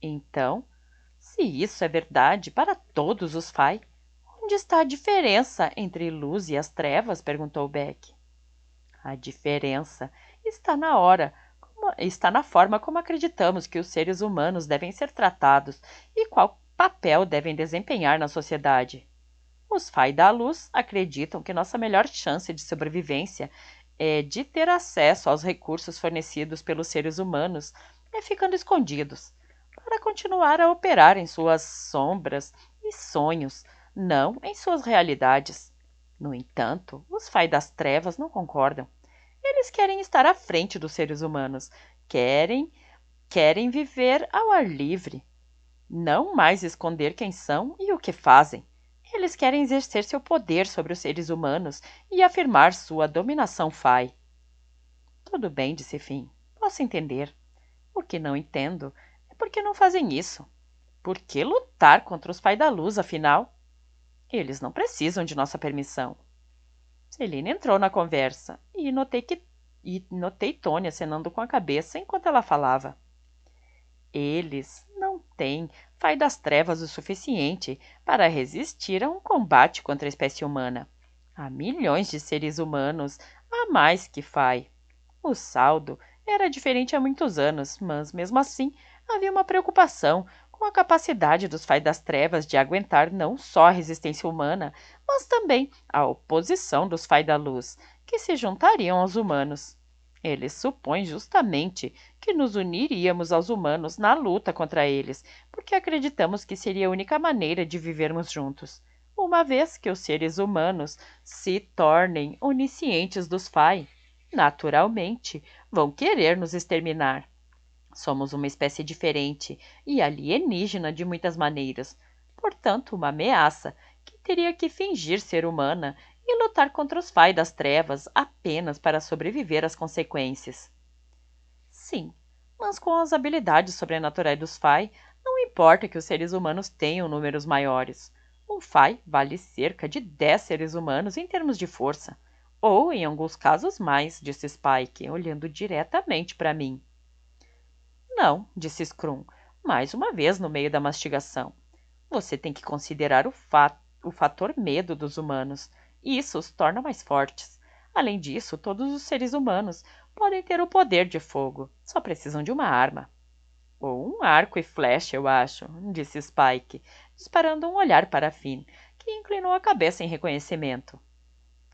Speaker 1: Então, se isso é verdade para todos os Fai, onde está a diferença entre luz e as trevas? Perguntou Beck. A diferença está na forma como acreditamos que os seres humanos devem ser tratados e qual papel devem desempenhar na sociedade. Os Fai da Luz acreditam que nossa melhor chance de sobrevivência é de ter acesso aos recursos fornecidos pelos seres humanos ficando escondidos, para continuar a operar em suas sombras e sonhos, não em suas realidades. No entanto, os Fai das Trevas não concordam. Eles querem estar à frente dos seres humanos, querem, querem viver ao ar livre, não mais esconder quem são e o que fazem. Eles querem exercer seu poder sobre os seres humanos e afirmar sua dominação Fai. Tudo bem, disse Finn. Posso entender. O que não entendo é por que não fazem isso. Por que lutar contra os Fai da Luz, afinal? Eles não precisam de nossa permissão. Celine entrou na conversa e notei Tony acenando com a cabeça enquanto ela falava. Eles não têm Fai das Trevas o suficiente para resistir a um combate contra a espécie humana. Há milhões de seres humanos a mais que Fai. O saldo era diferente há muitos anos, mas mesmo assim havia uma preocupação com a capacidade dos Fai das Trevas de aguentar não só a resistência humana, mas também a oposição dos Fai da Luz, que se juntariam aos humanos. Eles supõem justamente que nos uniríamos aos humanos na luta contra eles, porque acreditamos que seria a única maneira de vivermos juntos, uma vez que os seres humanos se tornem oniscientes dos Fai. Naturalmente, vão querer nos exterminar. Somos uma espécie diferente e alienígena de muitas maneiras, portanto, uma ameaça que teria que fingir ser humana e lutar contra os Fai das Trevas apenas para sobreviver às consequências. Sim, mas com as habilidades sobrenaturais dos Fai, não Não importa que os seres humanos tenham números maiores. Um Fai vale cerca de 10 seres humanos em termos de força. Ou, em alguns casos, mais, disse Spike, olhando diretamente para mim. Não, disse Scrum, mais uma vez no meio da mastigação. Você tem que considerar o fator medo dos humanos. Isso os torna mais fortes. Além disso, todos os seres humanos podem ter o poder de fogo. Só precisam de uma arma. Ou um arco e flecha, eu acho, disse Spike, disparando um olhar para Finn, que inclinou a cabeça em reconhecimento.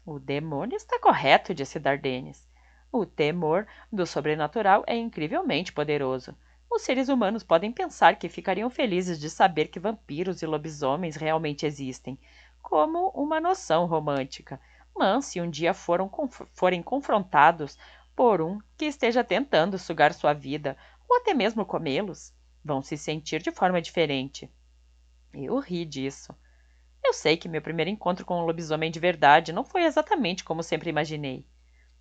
Speaker 1: O demônio está correto, disse Dardenes. O temor do sobrenatural é incrivelmente poderoso. Os seres humanos podem pensar que ficariam felizes de saber que vampiros e lobisomens realmente existem, como uma noção romântica. Mas se um dia forem confrontados por um que esteja tentando sugar sua vida, ou até mesmo comê-los, vão se sentir de forma diferente. Eu ri disso. Eu sei que meu primeiro encontro com um lobisomem de verdade não foi exatamente como sempre imaginei.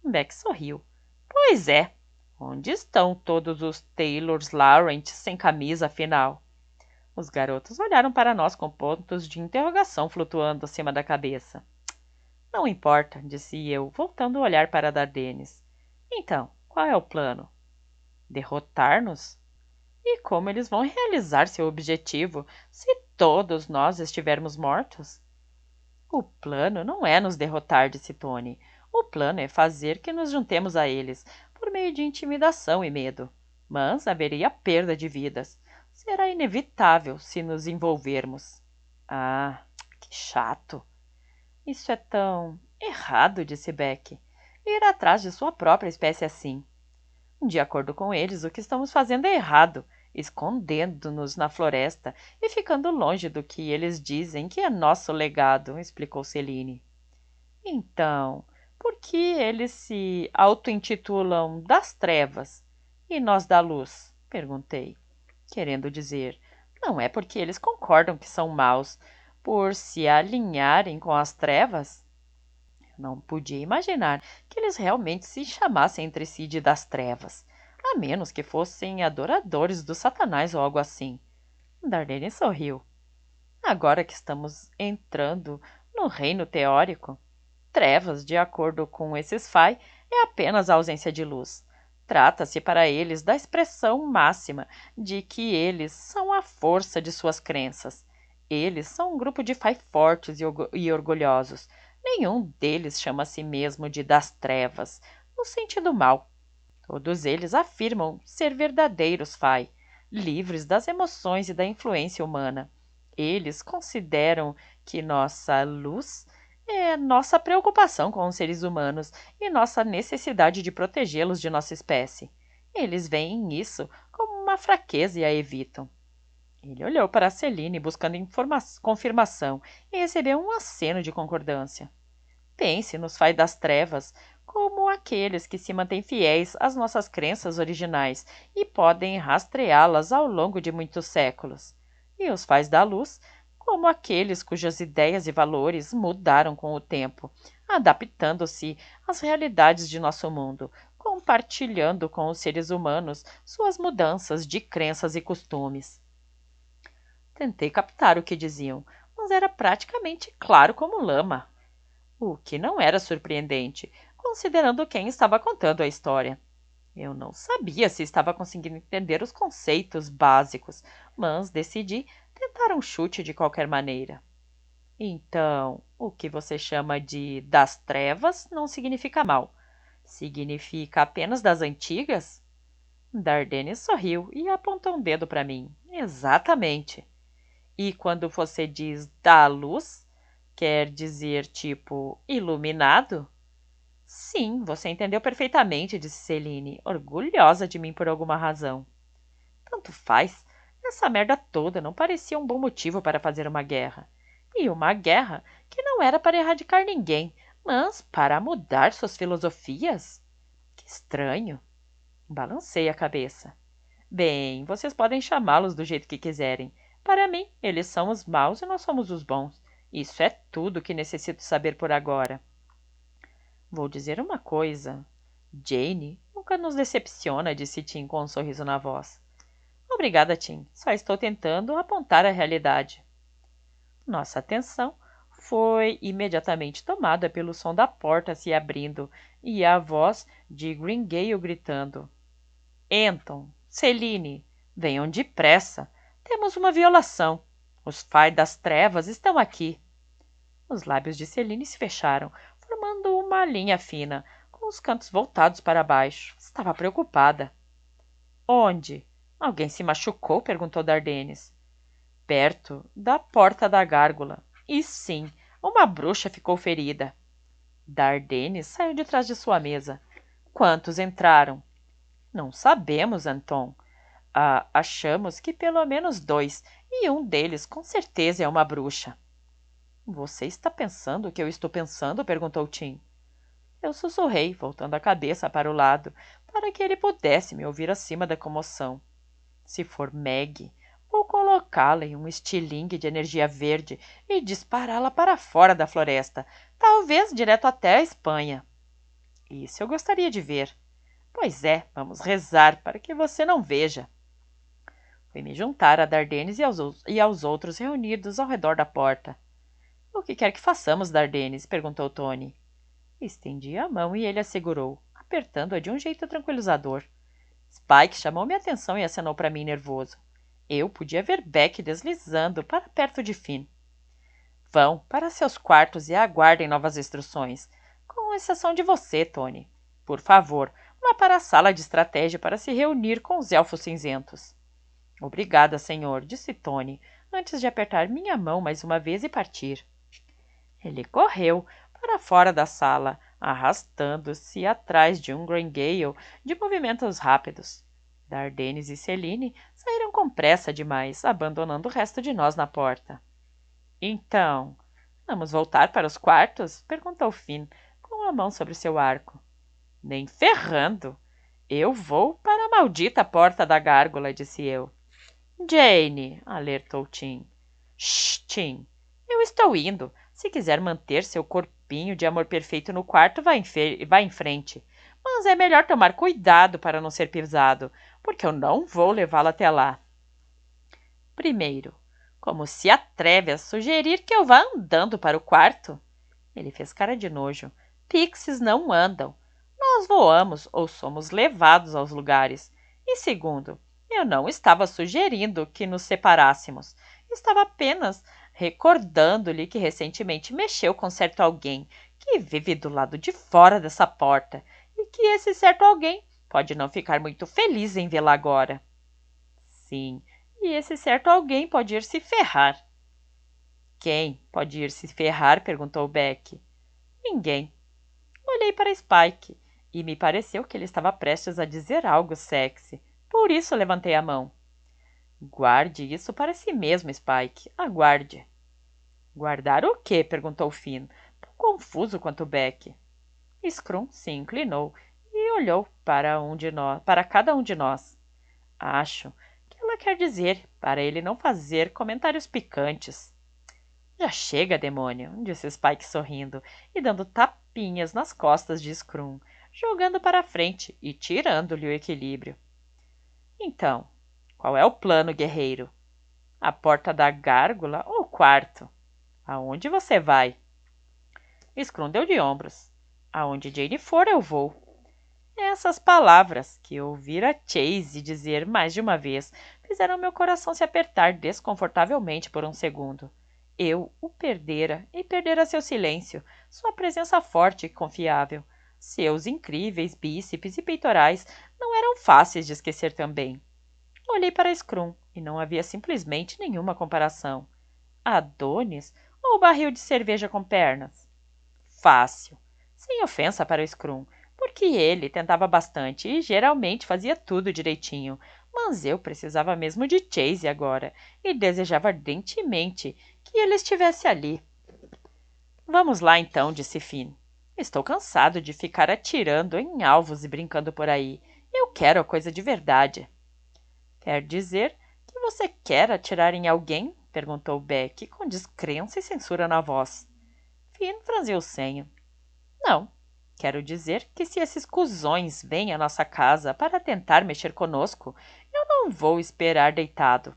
Speaker 1: Beck sorriu. Pois é. Onde estão todos os Taylors Laurent sem camisa, afinal? Os garotos olharam para nós com pontos de interrogação flutuando acima da cabeça. Não importa, disse eu, voltando o olhar para Dardenes. Então, qual é o plano? Derrotar-nos? E como eles vão realizar seu objetivo se todos nós estivermos mortos? O plano não é nos derrotar, disse Tony. O plano é fazer que nos juntemos a eles, por meio de intimidação e medo. Mas haveria perda de vidas. Será inevitável se nos envolvermos. Ah, que chato. Isso é tão errado, disse Beck. Ir atrás de sua própria espécie assim. De acordo com eles, o que estamos fazendo é errado, escondendo-nos na floresta e ficando longe do que eles dizem que é nosso legado, explicou Celine. Então, por que eles se auto-intitulam das trevas e nós da luz? Perguntei, querendo dizer, não é porque eles concordam que são maus por se alinharem com as trevas? Não podia imaginar que eles realmente se chamassem entre si de das trevas, a menos que fossem adoradores do Satanás ou algo assim. Darlene sorriu. Agora que estamos entrando no reino teórico, trevas, de acordo com esses Fai, é apenas a ausência de luz. Trata-se para eles da expressão máxima de que eles são a força de suas crenças. Eles são um grupo de Fai fortes e orgulhosos. Nenhum deles chama a si mesmo de das trevas, no sentido mau. Todos eles afirmam ser verdadeiros Fai, livres das emoções e da influência humana. Eles consideram que nossa luz é nossa preocupação com os seres humanos e nossa necessidade de protegê-los de nossa espécie. Eles veem isso como uma fraqueza e a evitam. Ele olhou para Celine buscando confirmação e recebeu um aceno de concordância. Pense nos Fai das Trevas como aqueles que se mantêm fiéis às nossas crenças originais e podem rastreá-las ao longo de muitos séculos. E os Fais da Luz como aqueles cujas ideias e valores mudaram com o tempo, adaptando-se às realidades de nosso mundo, compartilhando com os seres humanos suas mudanças de crenças e costumes. Tentei captar o que diziam, mas era praticamente claro como lama. O que não era surpreendente, considerando quem estava contando a história. Eu não sabia se estava conseguindo entender os conceitos básicos, mas decidi tentar um chute de qualquer maneira. Então, o que você chama de das trevas não significa mal. Significa apenas das antigas? Dardenne sorriu e apontou um dedo para mim. Exatamente. E quando você diz da luz, quer dizer tipo iluminado? Sim, você entendeu perfeitamente, disse Celine, orgulhosa de mim por alguma razão. Tanto faz. Essa merda toda não parecia um bom motivo para fazer uma guerra. E uma guerra que não era para erradicar ninguém, mas para mudar suas filosofias? Que estranho. Balancei a cabeça. Bem, vocês podem chamá-los do jeito que quiserem. Para mim, eles são os maus e nós somos os bons. Isso é tudo que necessito saber por agora. Vou dizer uma coisa. Jane nunca nos decepciona, disse Tim com um sorriso na voz. Obrigada, Tim. Só estou tentando apontar a realidade. Nossa atenção foi imediatamente tomada pelo som da porta se abrindo e a voz de Gringale gritando: Anton, Celine, venham depressa. Temos uma violação. Os Fai das Trevas estão aqui. Os lábios de Celine se fecharam, formando uma linha fina, com os cantos voltados para baixo. Estava preocupada. Onde? Alguém se machucou? Perguntou Dardenes. Perto da porta da gárgula. E sim, uma bruxa ficou ferida. Dardenes saiu de trás de sua mesa. Quantos entraram? Não sabemos, Anton. Achamos que pelo menos 2, e um deles com certeza é uma bruxa. Você está pensando o que eu estou pensando? Perguntou Tim. Eu sussurrei, voltando a cabeça para o lado, para que ele pudesse me ouvir acima da comoção. Se for Meg, vou colocá-la em um estilingue de energia verde e dispará-la para fora da floresta, talvez direto até a Espanha. Isso eu gostaria de ver. Pois é, vamos rezar para que você não veja. Fui me juntar a Dardenes e aos outros reunidos ao redor da porta. O que quer que façamos, Dardenes? Perguntou Tony. Estendi a mão e ele a segurou, apertando-a de um jeito tranquilizador. Spike chamou minha atenção e acenou para mim nervoso. Eu podia ver Beck deslizando para perto de Finn. Vão para seus quartos e aguardem novas instruções, com exceção de você, Tony. Por favor, vá para a sala de estratégia para se reunir com os elfos cinzentos. Obrigada, senhor, disse Tony, antes de apertar minha mão mais uma vez e partir. Ele correu para fora da sala, arrastando-se atrás de um Gringale de movimentos rápidos. Dardenes e Celine saíram com pressa demais, abandonando o resto de nós na porta. Então, vamos voltar para os quartos? Perguntou Finn, com a mão sobre seu arco. Nem ferrando! Eu vou para a maldita porta da gárgula, disse eu. Jane, alertou Tim. Shh, Tim. Eu estou indo. Se quiser manter seu corpinho de amor perfeito no quarto, vá em frente. Mas é melhor tomar cuidado para não ser pisado, porque eu não vou levá-lo até lá. Primeiro, como se atreve a sugerir que eu vá andando para o quarto? Ele fez cara de nojo. Pixies não andam. Nós voamos ou somos levados aos lugares. E segundo, eu não estava sugerindo que nos separássemos. Estava apenas recordando-lhe que recentemente mexeu com certo alguém que vive do lado de fora dessa porta e que esse certo alguém pode não ficar muito feliz em vê-la agora. Sim, e esse certo alguém pode ir se ferrar. Quem pode ir se ferrar? Perguntou Beck. Ninguém. Olhei para Spike e me pareceu que ele estava prestes a dizer algo sexy. Por isso levantei a mão. Guarde isso para si mesmo, Spike. Aguarde. Guardar o quê? Perguntou Finn, tão confuso quanto Beck. Scrum se inclinou e olhou para cada um de nós. Acho que ela quer dizer para ele não fazer comentários picantes. Já chega, demônio, disse Spike sorrindo e dando tapinhas nas costas de Scrum, jogando para a frente e tirando-lhe o equilíbrio. Então, qual é o plano, guerreiro? A porta da gárgula ou o quarto? Aonde você vai? Scrum deu de ombros. Aonde Jane for, eu vou. Essas palavras, que ouvira Chase dizer mais de uma vez, fizeram meu coração se apertar desconfortavelmente por um segundo. Eu o perdera e perdera seu silêncio, sua presença forte e confiável. Seus incríveis bíceps e peitorais não eram fáceis de esquecer também. Olhei para Scrum e não havia simplesmente nenhuma comparação. Adonis ou o barril de cerveja com pernas? Fácil. Sem ofensa para o Scrum, porque ele tentava bastante e geralmente fazia tudo direitinho, mas eu precisava mesmo de Chase agora e desejava ardentemente que ele estivesse ali. Vamos lá então, disse Finn. Estou cansado de ficar atirando em alvos e brincando por aí. Eu quero a coisa de verdade. Quer dizer que você quer atirar em alguém? Perguntou Beck com descrença e censura na voz. Finn franziu o senho. Não. Quero dizer que se esses cuzões vêm à nossa casa para tentar mexer conosco, eu não vou esperar deitado.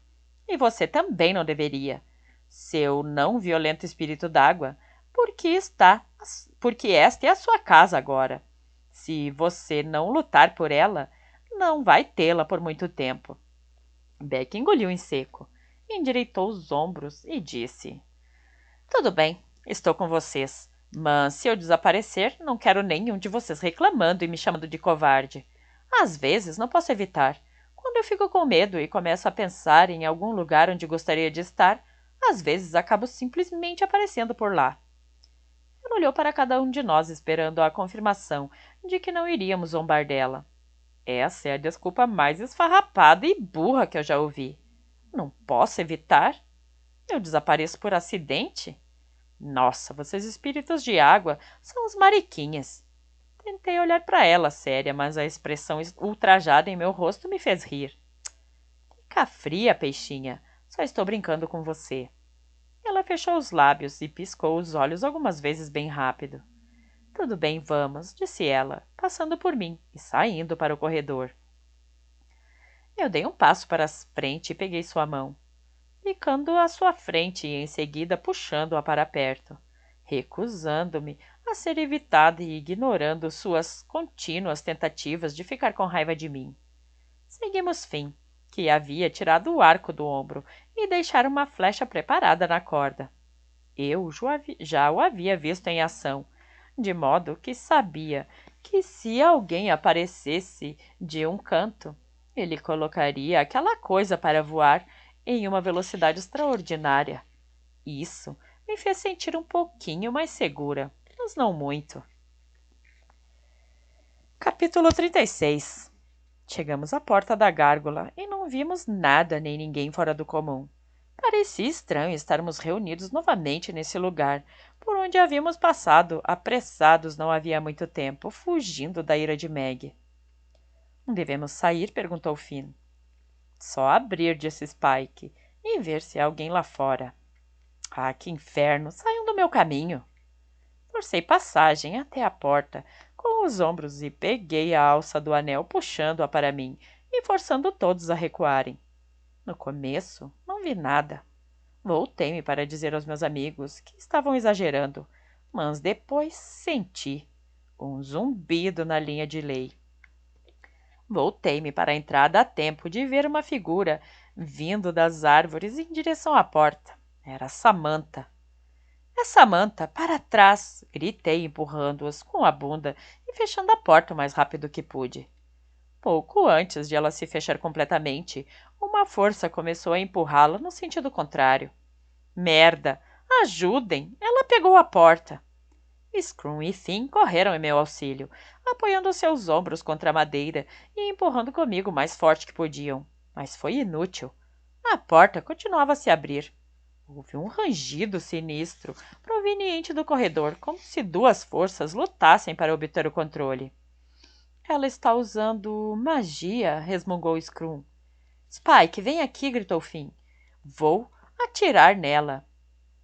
Speaker 1: E você também não deveria, seu não violento espírito d'água, porque esta é a sua casa agora. Se você não lutar por ela, não vai tê-la por muito tempo. Beck engoliu em seco, endireitou os ombros e disse: Tudo bem, estou com vocês, mas se eu desaparecer, não quero nenhum de vocês reclamando e me chamando de covarde. Às vezes não posso evitar. Quando eu fico com medo e começo a pensar em algum lugar onde gostaria de estar, às vezes acabo simplesmente aparecendo por lá. Ela olhou para cada um de nós esperando a confirmação de que não iríamos zombar dela. Essa é a desculpa mais esfarrapada e burra que eu já ouvi. Não posso evitar? Eu desapareço por acidente? Nossa, vocês espíritos de água são uns mariquinhas. Tentei olhar para ela séria, mas a expressão ultrajada em meu rosto me fez rir. Fica fria, peixinha. Só estou brincando com você. Ela fechou os lábios e piscou os olhos algumas vezes bem rápido. Tudo bem, vamos, disse ela, passando por mim e saindo para o corredor. Eu dei um passo para a frente e peguei sua mão, ficando à sua frente e em seguida puxando-a para perto, recusando-me a ser evitada e ignorando suas contínuas tentativas de ficar com raiva de mim. Seguimos Finn, que havia tirado o arco do ombro e deixara uma flecha preparada na corda. Eu já o havia visto em ação, de modo que sabia que se alguém aparecesse de um canto, ele colocaria aquela coisa para voar em uma velocidade extraordinária. Isso me fez sentir um pouquinho mais segura, mas não muito. Capítulo 36. Chegamos à porta da gárgula e não vimos nada nem ninguém fora do comum. Parecia estranho estarmos reunidos novamente nesse lugar, por onde havíamos passado, apressados não havia muito tempo, fugindo da ira de Meg. Não devemos sair? Perguntou Finn. Só abrir, disse Spike, e ver se há alguém lá fora. Ah, que inferno! Saiam do meu caminho! Forcei passagem até a porta, com os ombros e peguei a alça do anel, puxando-a para mim e forçando todos a recuarem. No começo, não vi nada. Voltei-me para dizer aos meus amigos que estavam exagerando, mas depois senti um zumbido na linha de lei. Voltei-me para a entrada a tempo de ver uma figura vindo das árvores em direção à porta. Era Samantha. É Samantha, para trás! Gritei, empurrando-as com a bunda e fechando a porta o mais rápido que pude. Pouco antes de ela se fechar completamente, uma força começou a empurrá-la no sentido contrário. Merda! Ajudem! Ela pegou a porta! Scrum e Finn correram em meu auxílio, apoiando seus ombros contra a madeira e empurrando comigo o mais forte que podiam. Mas foi inútil. A porta continuava a se abrir. Houve um rangido sinistro, proveniente do corredor, como se duas forças lutassem para obter o controle. Ela está usando magia, resmungou Scrum. Spike, vem aqui, gritou Finn. Vou atirar nela.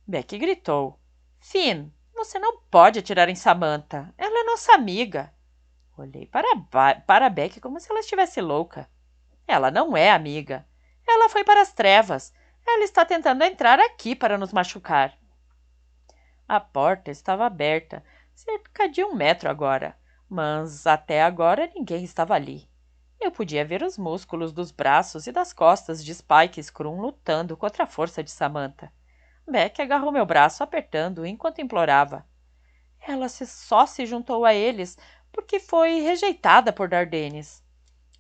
Speaker 1: Beck gritou. Finn, você não pode atirar em Samantha. Ela é nossa amiga. Olhei para Beck como se ela estivesse louca. Ela não é amiga. Ela foi para as trevas. Ela está tentando entrar aqui para nos machucar. A porta estava aberta, cerca de 1 metro agora, mas até agora ninguém estava ali. Eu podia ver os músculos dos braços e das costas de Spike e Scrum lutando contra a força de Samantha. Beck agarrou meu braço, apertando-o enquanto implorava. Ela só se juntou a eles porque foi rejeitada por Dardenes.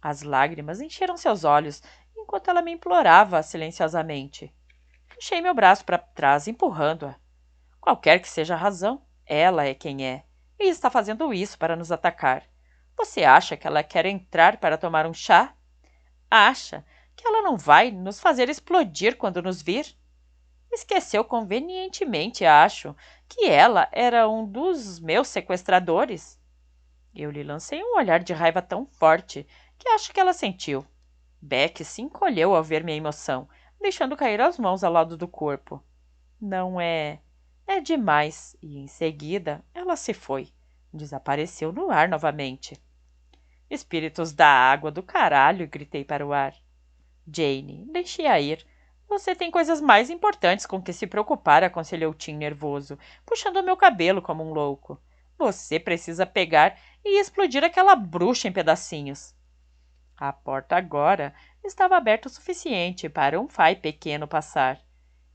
Speaker 1: As lágrimas encheram seus olhos enquanto ela me implorava silenciosamente. Puxei meu braço para trás, empurrando-a. Qualquer que seja a razão, ela é quem é, e está fazendo isso para nos atacar. Você acha que ela quer entrar para tomar um chá? Acha que ela não vai nos fazer explodir quando nos vir? Esqueceu convenientemente, acho, que ela era um dos meus sequestradores. Eu lhe lancei um olhar de raiva tão forte que acho que ela sentiu. Beck se encolheu ao ver minha emoção, deixando cair as mãos ao lado do corpo. Não é... É demais, e em seguida ela se foi, Desapareceu no ar novamente. Espíritos da água do caralho, gritei para o ar. Jane, deixe-a ir. Você tem coisas mais importantes com que se preocupar, aconselhou Tim nervoso, puxando meu cabelo como um louco. Você precisa pegar e explodir aquela bruxa em pedacinhos. A porta agora estava aberta o suficiente para um Fai pequeno passar.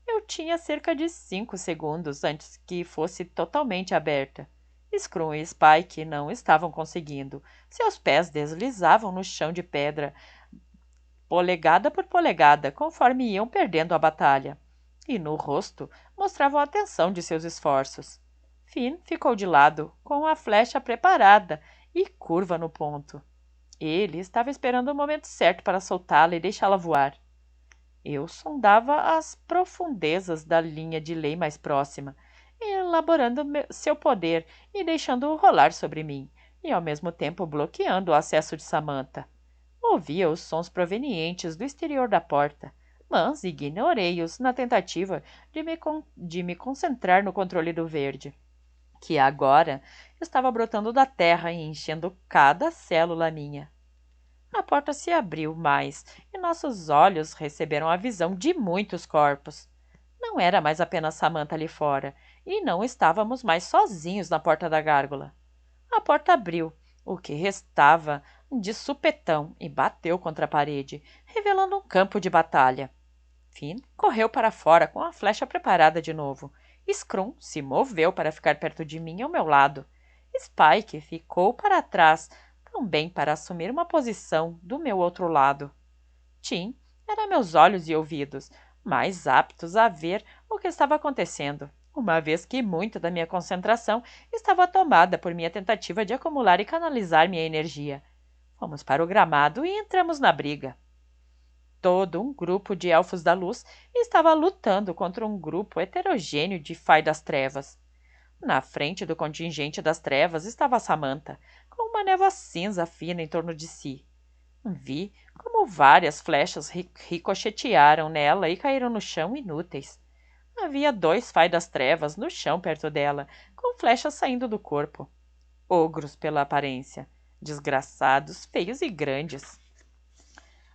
Speaker 1: Eu tinha cerca de 5 segundos antes que fosse totalmente aberta. Scrum e Spike não estavam conseguindo. Seus pés deslizavam no chão de pedra, polegada por polegada, conforme iam perdendo a batalha. E no rosto mostravam a tensão de seus esforços. Finn ficou de lado, com a flecha preparada e curva no ponto. Ele estava esperando o momento certo para soltá-la e deixá-la voar. Eu sondava as profundezas da linha de lei mais próxima, elaborando seu poder e deixando-o rolar sobre mim, e ao mesmo tempo bloqueando o acesso de Samantha. Ouvia os sons provenientes do exterior da porta, mas ignorei-os na tentativa de me concentrar no controle do verde, que agora estava brotando da terra e enchendo cada célula minha. A porta se abriu mais e nossos olhos receberam a visão de muitos corpos. Não era mais apenas Samantha ali fora, e não estávamos mais sozinhos na porta da gárgula. A porta abriu, o que restava de supetão, e bateu contra a parede, revelando um campo de batalha. Finn correu para fora com a flecha preparada de novo. Scrum se moveu para ficar perto de mim ao meu lado. Spike ficou para trás, também para assumir uma posição do meu outro lado. Tim era meus olhos e ouvidos, mais aptos a ver o que estava acontecendo, uma vez que muita da minha concentração estava tomada por minha tentativa de acumular e canalizar minha energia. Fomos para o gramado e entramos na briga. Todo um grupo de elfos da luz estava lutando contra um grupo heterogêneo de Fai das Trevas. Na frente do contingente das trevas estava Samantha, com uma névoa cinza fina em torno de si. Vi como várias flechas ricochetearam nela e caíram no chão inúteis. Havia 2 Fai das Trevas no chão perto dela, com flechas saindo do corpo. Ogros pela aparência, desgraçados, feios e grandes.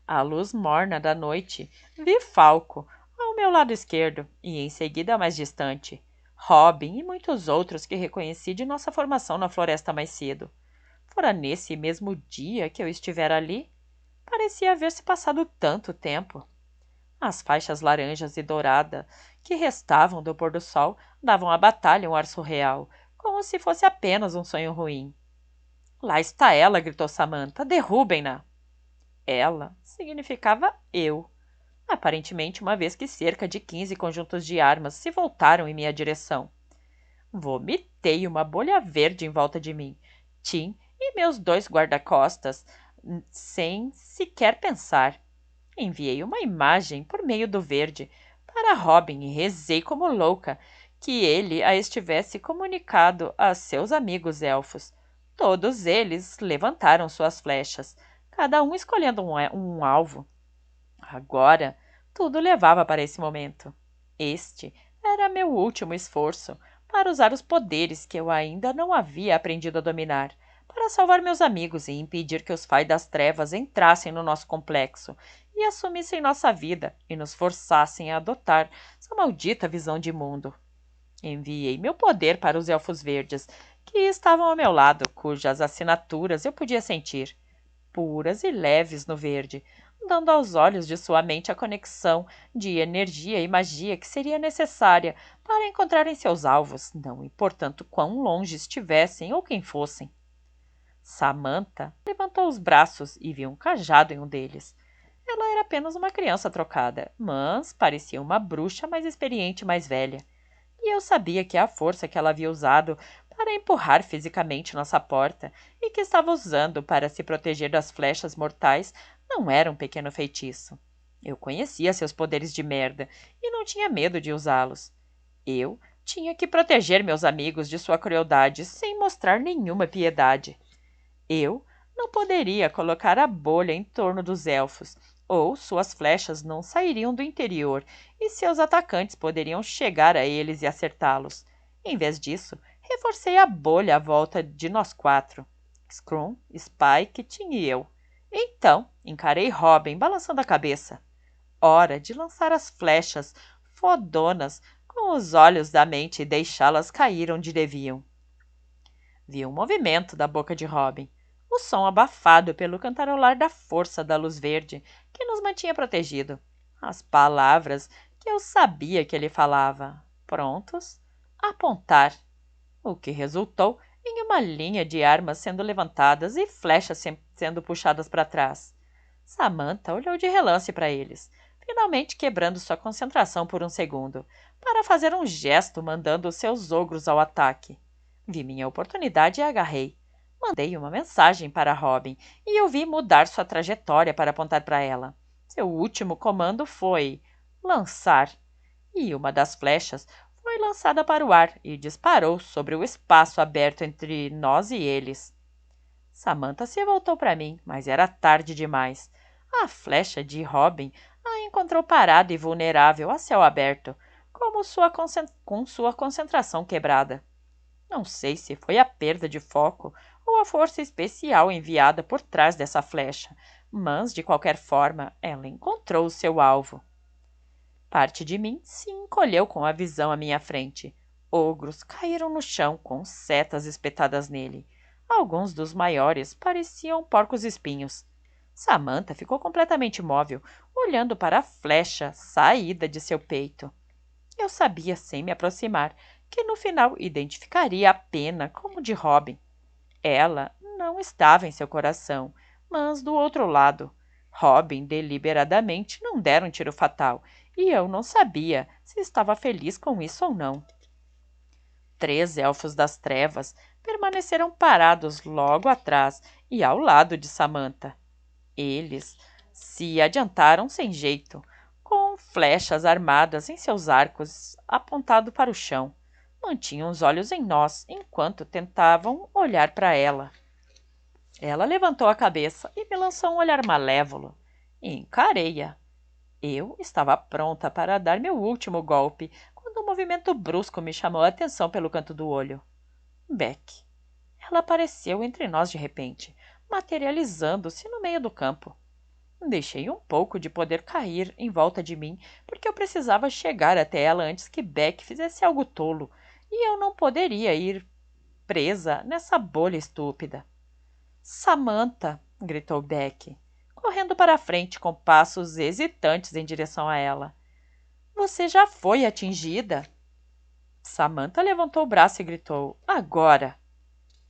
Speaker 1: À luz morna da noite, vi Falco, ao meu lado esquerdo, e em seguida mais distante, Robin e muitos outros que reconheci de nossa formação na floresta mais cedo. Fora nesse mesmo dia que eu estivera ali, parecia haver-se passado tanto tempo. As faixas laranjas e dourada que restavam do pôr do sol davam à batalha um ar surreal, como se fosse apenas um sonho ruim. Lá está ela, gritou Samantha. Derrubem-na! Ela significava eu. Aparentemente, uma vez que cerca de 15 conjuntos de armas se voltaram em minha direção. Vomitei uma bolha verde em volta de mim. Tim e meus 2 guarda-costas, sem sequer pensar. Enviei uma imagem por meio do verde para Robin e rezei como louca que ele a estivesse comunicado a seus amigos elfos. Todos eles levantaram suas flechas, cada um escolhendo um alvo. Agora, tudo levava para esse momento. Este era meu último esforço para usar os poderes que eu ainda não havia aprendido a dominar, para salvar meus amigos e impedir que os Fai das Trevas entrassem no nosso complexo e assumissem nossa vida e nos forçassem a adotar sua maldita visão de mundo. Enviei meu poder para os Elfos Verdes, que estavam ao meu lado, cujas assinaturas eu podia sentir, puras e leves no verde, dando aos olhos de sua mente a conexão de energia e magia que seria necessária para encontrarem seus alvos, não importando quão longe estivessem ou quem fossem. Samantha levantou os braços e viu um cajado em um deles. Ela era apenas uma criança trocada, mas parecia uma bruxa mais experiente e mais velha. E eu sabia que a força que ela havia usado para empurrar fisicamente nossa porta e que estava usando para se proteger das flechas mortais não era um pequeno feitiço. Eu conhecia seus poderes de merda e não tinha medo de usá-los. Eu tinha que proteger meus amigos de sua crueldade sem mostrar nenhuma piedade. Eu não poderia colocar a bolha em torno dos elfos, ou suas flechas não sairiam do interior e seus atacantes poderiam chegar a eles e acertá-los. Em vez disso, Reforcei a bolha à volta de nós 4. Scrum, Spike, Tim e eu. Então, encarei Robin, balançando a cabeça. Hora de lançar as flechas fodonas com os olhos da mente e deixá-las cair onde deviam. Vi um movimento da boca de Robin, o som abafado pelo cantarolar da força da luz verde que nos mantinha protegido. As palavras que eu sabia que ele falava, prontos a apontar, o que resultou em uma linha de armas sendo levantadas e flechas sendo puxadas para trás. Samantha olhou de relance para eles, finalmente quebrando sua concentração por um segundo, para fazer um gesto mandando seus ogros ao ataque. Vi minha oportunidade e agarrei. Mandei uma mensagem para Robin e o vi mudar sua trajetória para apontar para ela. Seu último comando foi lançar, e uma das flechas foi lançada para o ar e disparou sobre o espaço aberto entre nós e eles. Samantha se voltou para mim, mas era tarde demais. A flecha de Robin a encontrou parada e vulnerável a céu aberto, com sua concentração quebrada. Não sei se foi a perda de foco ou a força especial enviada por trás dessa flecha, mas, de qualquer forma, ela encontrou o seu alvo. Parte de mim se encolheu com a visão à minha frente. Ogros caíram no chão com setas espetadas nele. Alguns dos maiores pareciam porcos-espinhos. Samantha ficou completamente imóvel, olhando para a flecha saída de seu peito. Eu sabia, sem me aproximar, que no final identificaria a pena como de Robin. Ela não estava em seu coração, mas do outro lado. Robin deliberadamente não dera um tiro fatal, e eu não sabia se estava feliz com isso ou não. 3 elfos das trevas permaneceram parados logo atrás e ao lado de Samantha. Eles se adiantaram sem jeito, com flechas armadas em seus arcos apontado para o chão. Mantinham os olhos em nós enquanto tentavam olhar para ela. Ela levantou a cabeça e me lançou um olhar malévolo. Encarei-a. Eu estava pronta para dar meu último golpe quando um movimento brusco me chamou a atenção pelo canto do olho. Beck. Ela apareceu entre nós de repente, materializando-se no meio do campo. Deixei um pouco de poder cair em volta de mim, porque eu precisava chegar até ela antes que Beck fizesse algo tolo, e eu não poderia ir presa nessa bolha estúpida. Samantha! Gritou Beck, correndo para a frente com passos hesitantes em direção a ela. Você já foi atingida? Samantha levantou o braço e gritou. Agora!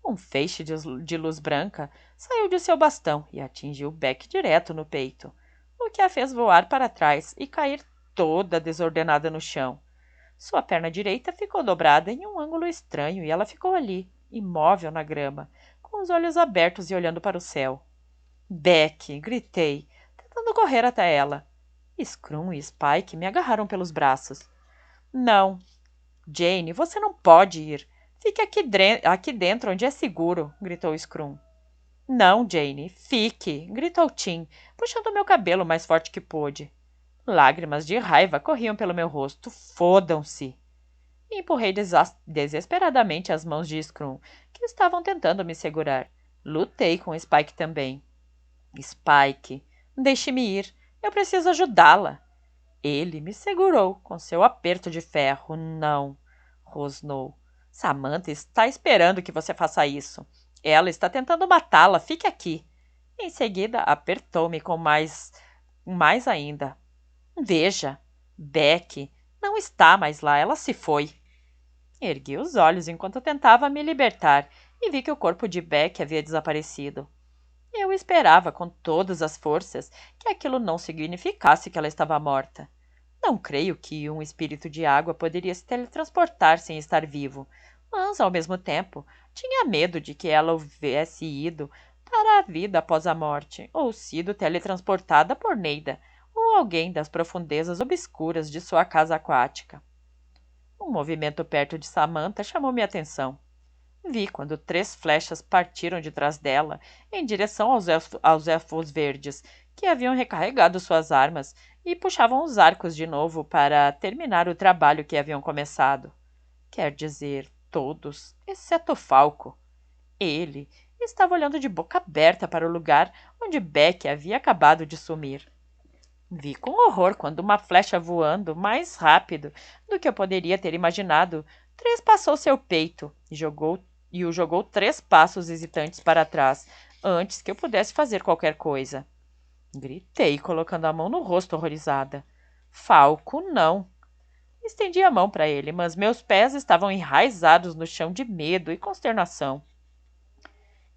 Speaker 1: Um feixe de luz branca saiu de seu bastão e atingiu Beck direto no peito, o que a fez voar para trás e cair toda desordenada no chão. Sua perna direita ficou dobrada em um ângulo estranho e ela ficou ali, imóvel na grama, com os olhos abertos e olhando para o céu. Beck! Gritei, tentando correr até ela. Scrum e Spike me agarraram pelos braços. Não. Jane, você não pode ir. Fique aqui dentro, onde é seguro, gritou Scrum. Não, Jane, fique, gritou Tim, puxando meu cabelo o mais forte que pôde. Lágrimas de raiva corriam pelo meu rosto. Fodam-se! Empurrei desesperadamente as mãos de Scrum, que estavam tentando me segurar. Lutei com Spike também. Spike, deixe-me ir. Eu preciso ajudá-la. Ele me segurou com seu aperto de ferro. Não, rosnou. Samantha está esperando que você faça isso. Ela está tentando matá-la. Fique aqui. Em seguida, apertou-me com mais ainda. Veja, Beck não está mais lá. Ela se foi. Ergui os olhos enquanto tentava me libertar e vi que o corpo de Beck havia desaparecido. Eu esperava com todas as forças que aquilo não significasse que ela estava morta. Não creio que um espírito de água poderia se teletransportar sem estar vivo, mas, ao mesmo tempo, tinha medo de que ela houvesse ido para a vida após a morte, ou sido teletransportada por Neida, ou alguém das profundezas obscuras de sua casa aquática. Um movimento perto de Samantha chamou minha atenção. Vi quando 3 flechas partiram de trás dela em direção aos elfos verdes, que haviam recarregado suas armas e puxavam os arcos de novo para terminar o trabalho que haviam começado. Quer dizer, todos, exceto Falco. Ele estava olhando de boca aberta para o lugar onde Beck havia acabado de sumir. Vi com horror quando uma flecha voando mais rápido do que eu poderia ter imaginado trespassou seu peito e o jogou 3 passos hesitantes para trás, antes que eu pudesse fazer qualquer coisa. Gritei, colocando a mão no rosto horrorizada. Falco, não! Estendi a mão para ele, mas meus pés estavam enraizados no chão de medo e consternação.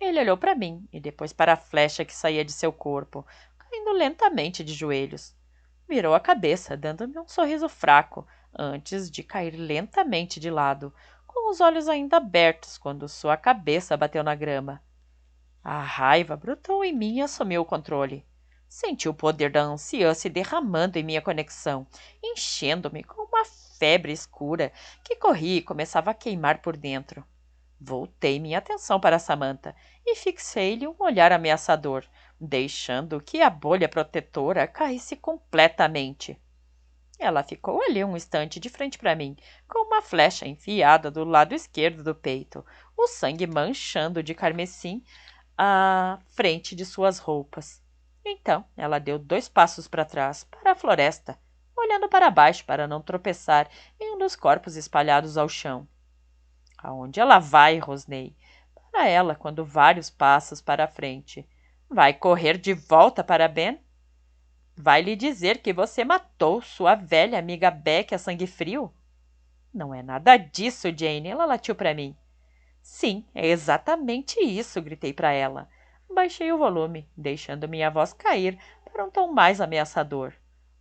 Speaker 1: Ele olhou para mim e depois para a flecha que saía de seu corpo, caindo lentamente de joelhos. Virou a cabeça, dando-me um sorriso fraco, antes de cair lentamente de lado, com os olhos ainda abertos quando sua cabeça bateu na grama. A raiva brotou em mim e assumiu o controle. Senti o poder da anciã se derramando em minha conexão, enchendo-me com uma febre escura que corria e começava a queimar por dentro. Voltei minha atenção para Samantha e fixei-lhe um olhar ameaçador, deixando que a bolha protetora caísse completamente. Ela ficou ali um instante de frente para mim, com uma flecha enfiada do lado esquerdo do peito, o sangue manchando de carmesim à frente de suas roupas. Então, ela deu 2 passos para trás, para a floresta, olhando para baixo para não tropeçar em um dos corpos espalhados ao chão. Aonde ela vai, rosnei? Para ela, quando vários passos para a frente. Vai correr de volta para Ben? Vai lhe dizer que você matou sua velha amiga Beck a sangue frio? Não é nada disso, Jane, ela latiu para mim. Sim, é exatamente isso, gritei para ela. Baixei o volume, deixando minha voz cair para um tom mais ameaçador.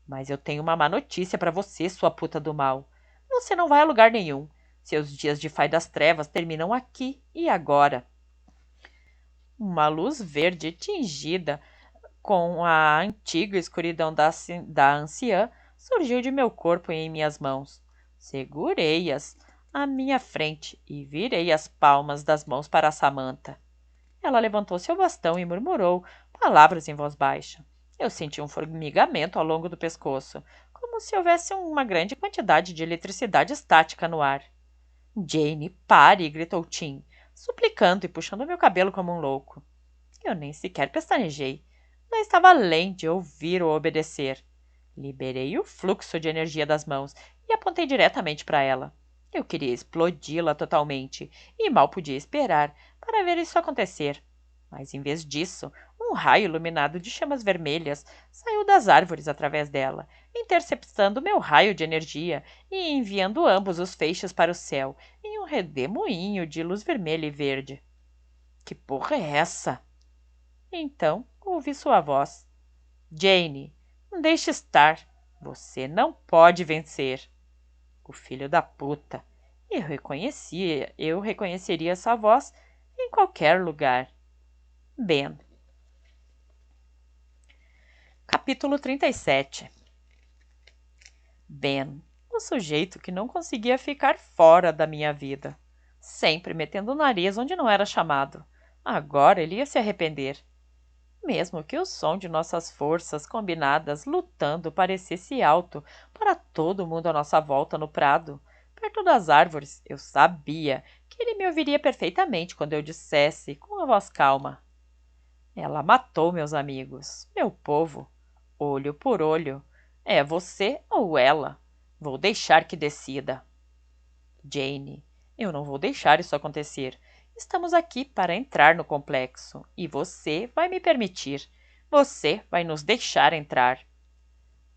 Speaker 1: Mas eu tenho uma má notícia para você, sua puta do mal. Você não vai a lugar nenhum. Seus dias de Fai das Trevas terminam aqui e agora. Uma luz verde tingida com a antiga escuridão da anciã surgiu de meu corpo e em minhas mãos. Segurei-as à minha frente e virei as palmas das mãos para Samantha. Ela levantou seu bastão e murmurou palavras em voz baixa. Eu senti um formigamento ao longo do pescoço, como se houvesse uma grande quantidade de eletricidade estática no ar. Jane, pare! Gritou Tim, suplicando e puxando meu cabelo como um louco. Eu nem sequer pestanejei. Não estava além de ouvir ou obedecer. Liberei o fluxo de energia das mãos e apontei diretamente para ela. Eu queria explodi-la totalmente e mal podia esperar para ver isso acontecer. Mas, em vez disso, um raio iluminado de chamas vermelhas saiu das árvores através dela, interceptando meu raio de energia e enviando ambos os feixes para o céu em um redemoinho de luz vermelha e verde. Que porra é essa? Então ouvi sua voz. Jane, deixe estar. Você não pode vencer. O filho da puta. Eu reconheceria essa voz em qualquer lugar. Ben. Capítulo 37. Ben, o sujeito que não conseguia ficar fora da minha vida. Sempre metendo o nariz onde não era chamado. Agora ele ia se arrepender. Mesmo que o som de nossas forças combinadas lutando parecesse alto para todo mundo à nossa volta no prado, perto das árvores, eu sabia que ele me ouviria perfeitamente quando eu dissesse, com a voz calma: Ela matou meus amigos, meu povo, olho por olho. É você ou ela. Vou deixar que decida. Jane, eu não vou deixar isso acontecer. Estamos aqui para entrar no complexo e você vai me permitir. Você vai nos deixar entrar.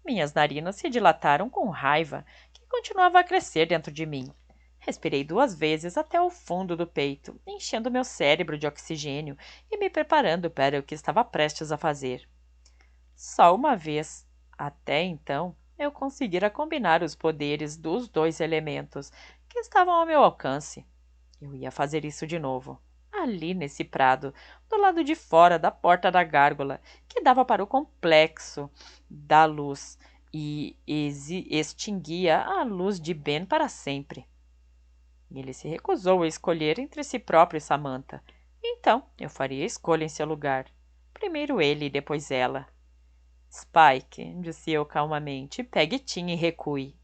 Speaker 1: Minhas narinas se dilataram com raiva, que continuava a crescer dentro de mim. Respirei 2 vezes até o fundo do peito, enchendo meu cérebro de oxigênio e me preparando para o que estava prestes a fazer. Só uma vez, até então, eu conseguira combinar os poderes dos 2 elementos que estavam ao meu alcance. Eu ia fazer isso de novo, ali nesse prado, do lado de fora da porta da gárgula, que dava para o complexo da luz e extinguia a luz de Ben para sempre. Ele se recusou a escolher entre si próprio e Samantha. Então, eu faria a escolha em seu lugar. Primeiro ele e depois ela. Spike, disse eu calmamente, pegue Tim e recue.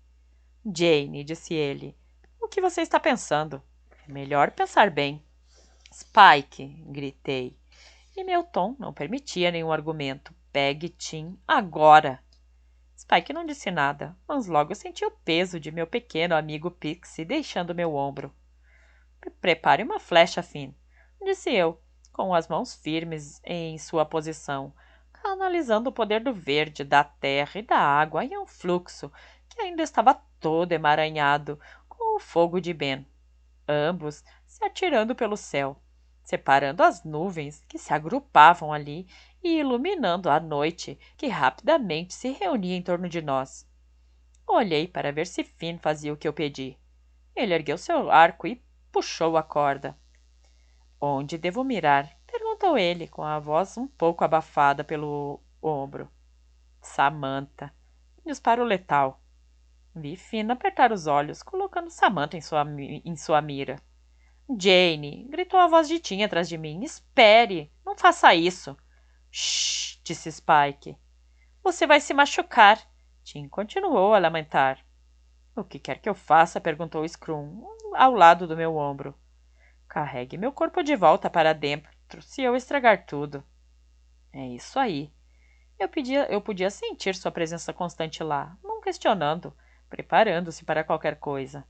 Speaker 1: Jane, disse ele, o que você está pensando? Melhor pensar bem. Spike, gritei. E meu tom não permitia nenhum argumento. Pegue Tim agora. Spike não disse nada, mas logo senti o peso de meu pequeno amigo Pixie deixando meu ombro. Prepare uma flecha, Finn, disse eu, com as mãos firmes em sua posição, canalizando o poder do verde, da terra e da água em um fluxo que ainda estava todo emaranhado com o fogo de Ben, ambos se atirando pelo céu, separando as nuvens que se agrupavam ali e iluminando a noite que rapidamente se reunia em torno de nós. Olhei para ver se Finn fazia o que eu pedi. Ele ergueu seu arco e puxou a corda. Onde devo mirar? Perguntou ele, com a voz um pouco abafada pelo ombro. Samantha. Disparo letal. Vi Finn apertar os olhos, colocando Samantha em sua mira. Jane! Gritou a voz de Tim atrás de mim. Espere! Não faça isso! Shh! Disse Spike. Você vai se machucar. Tim continuou a lamentar. O que quer que eu faça? Perguntou Scrum, ao lado do meu ombro. Carregue meu corpo de volta para dentro, se eu estragar tudo. É isso aí. Eu podia sentir sua presença constante lá, não questionando, preparando-se para qualquer coisa.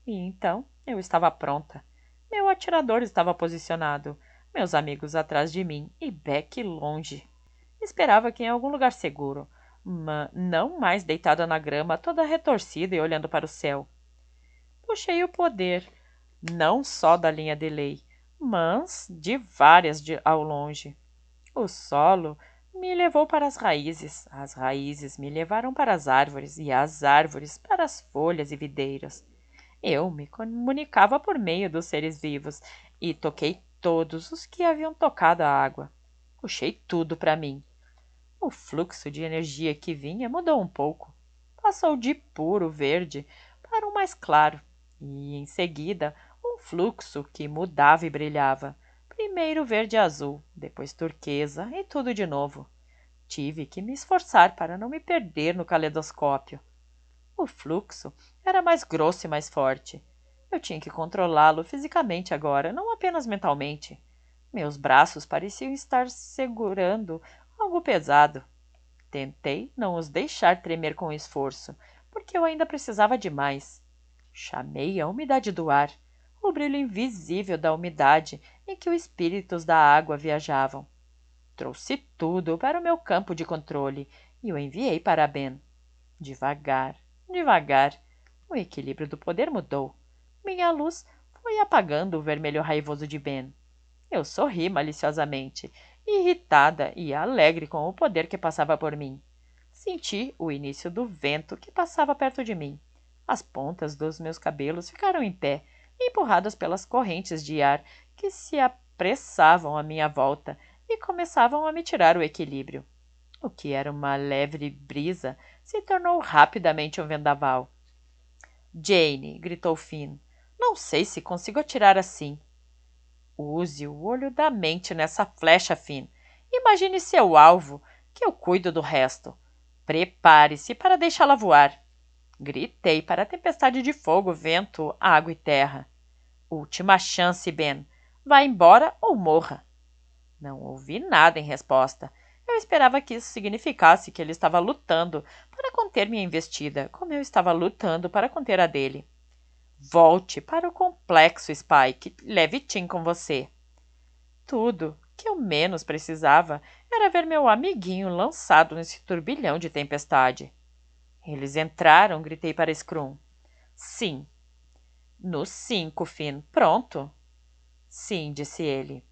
Speaker 1: E então eu estava pronta. Meu atirador estava posicionado, meus amigos atrás de mim e Beck longe. Esperava que em algum lugar seguro, mas não mais deitada na grama, toda retorcida e olhando para o céu. Puxei o poder, não só da linha de lei, mas de várias ao longe. O solo me levou para as raízes me levaram para as árvores e as árvores para as folhas e videiras. Eu me comunicava por meio dos seres vivos e toquei todos os que haviam tocado a água. Puxei tudo para mim. O fluxo de energia que vinha mudou um pouco. Passou de puro verde para um mais claro e, em seguida, um fluxo que mudava e brilhava. Primeiro verde-azul, depois turquesa e tudo de novo. Tive que me esforçar para não me perder no caleidoscópio. O fluxo era mais grosso e mais forte. Eu tinha que controlá-lo fisicamente agora, não apenas mentalmente. Meus braços pareciam estar segurando algo pesado. Tentei não os deixar tremer com esforço, porque eu ainda precisava de mais. Chamei a umidade do ar, o brilho invisível da umidade em que os espíritos da água viajavam. Trouxe tudo para o meu campo de controle e o enviei para Ben. Devagar, devagar, o equilíbrio do poder mudou. Minha luz foi apagando o vermelho raivoso de Ben. Eu sorri maliciosamente, irritada e alegre com o poder que passava por mim. Senti o início do vento que passava perto de mim. As pontas dos meus cabelos ficaram em pé, empurradas pelas correntes de ar que se apressavam à minha volta e começavam a me tirar o equilíbrio. O que era uma leve brisa se tornou rapidamente um vendaval. Jane, gritou Finn, não sei se consigo atirar assim. Use o olho da mente nessa flecha, Finn. Imagine seu alvo, que eu cuido do resto. Prepare-se para deixá-la voar. Gritei para a tempestade de fogo, vento, água e terra. Última chance, Ben. Vá embora ou morra. Não ouvi nada em resposta. Eu esperava que isso significasse que ele estava lutando para conter minha investida, como eu estava lutando para conter a dele. Volte para o complexo, Spike. Leve Tim com você. Tudo que eu menos precisava era ver meu amiguinho lançado nesse turbilhão de tempestade. Eles entraram, gritei para Scrum. Sim. No 5, Finn. Pronto? Sim, disse ele.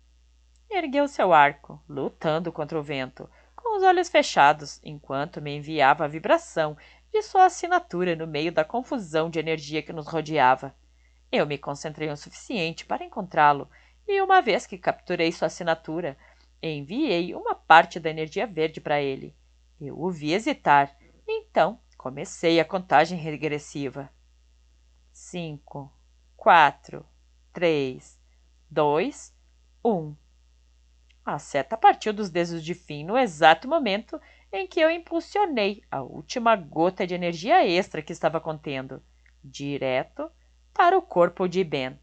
Speaker 1: Ergueu seu arco, lutando contra o vento, com os olhos fechados, enquanto me enviava a vibração de sua assinatura no meio da confusão de energia que nos rodeava. Eu me concentrei o suficiente para encontrá-lo, e uma vez que capturei sua assinatura, enviei uma parte da energia verde para ele. Eu o vi hesitar, então comecei a contagem regressiva. 5, 4, 3, 2, 1. A seta partiu dos dedos de Finn no exato momento em que eu impulsionei a última gota de energia extra que estava contendo, direto para o corpo de Ben.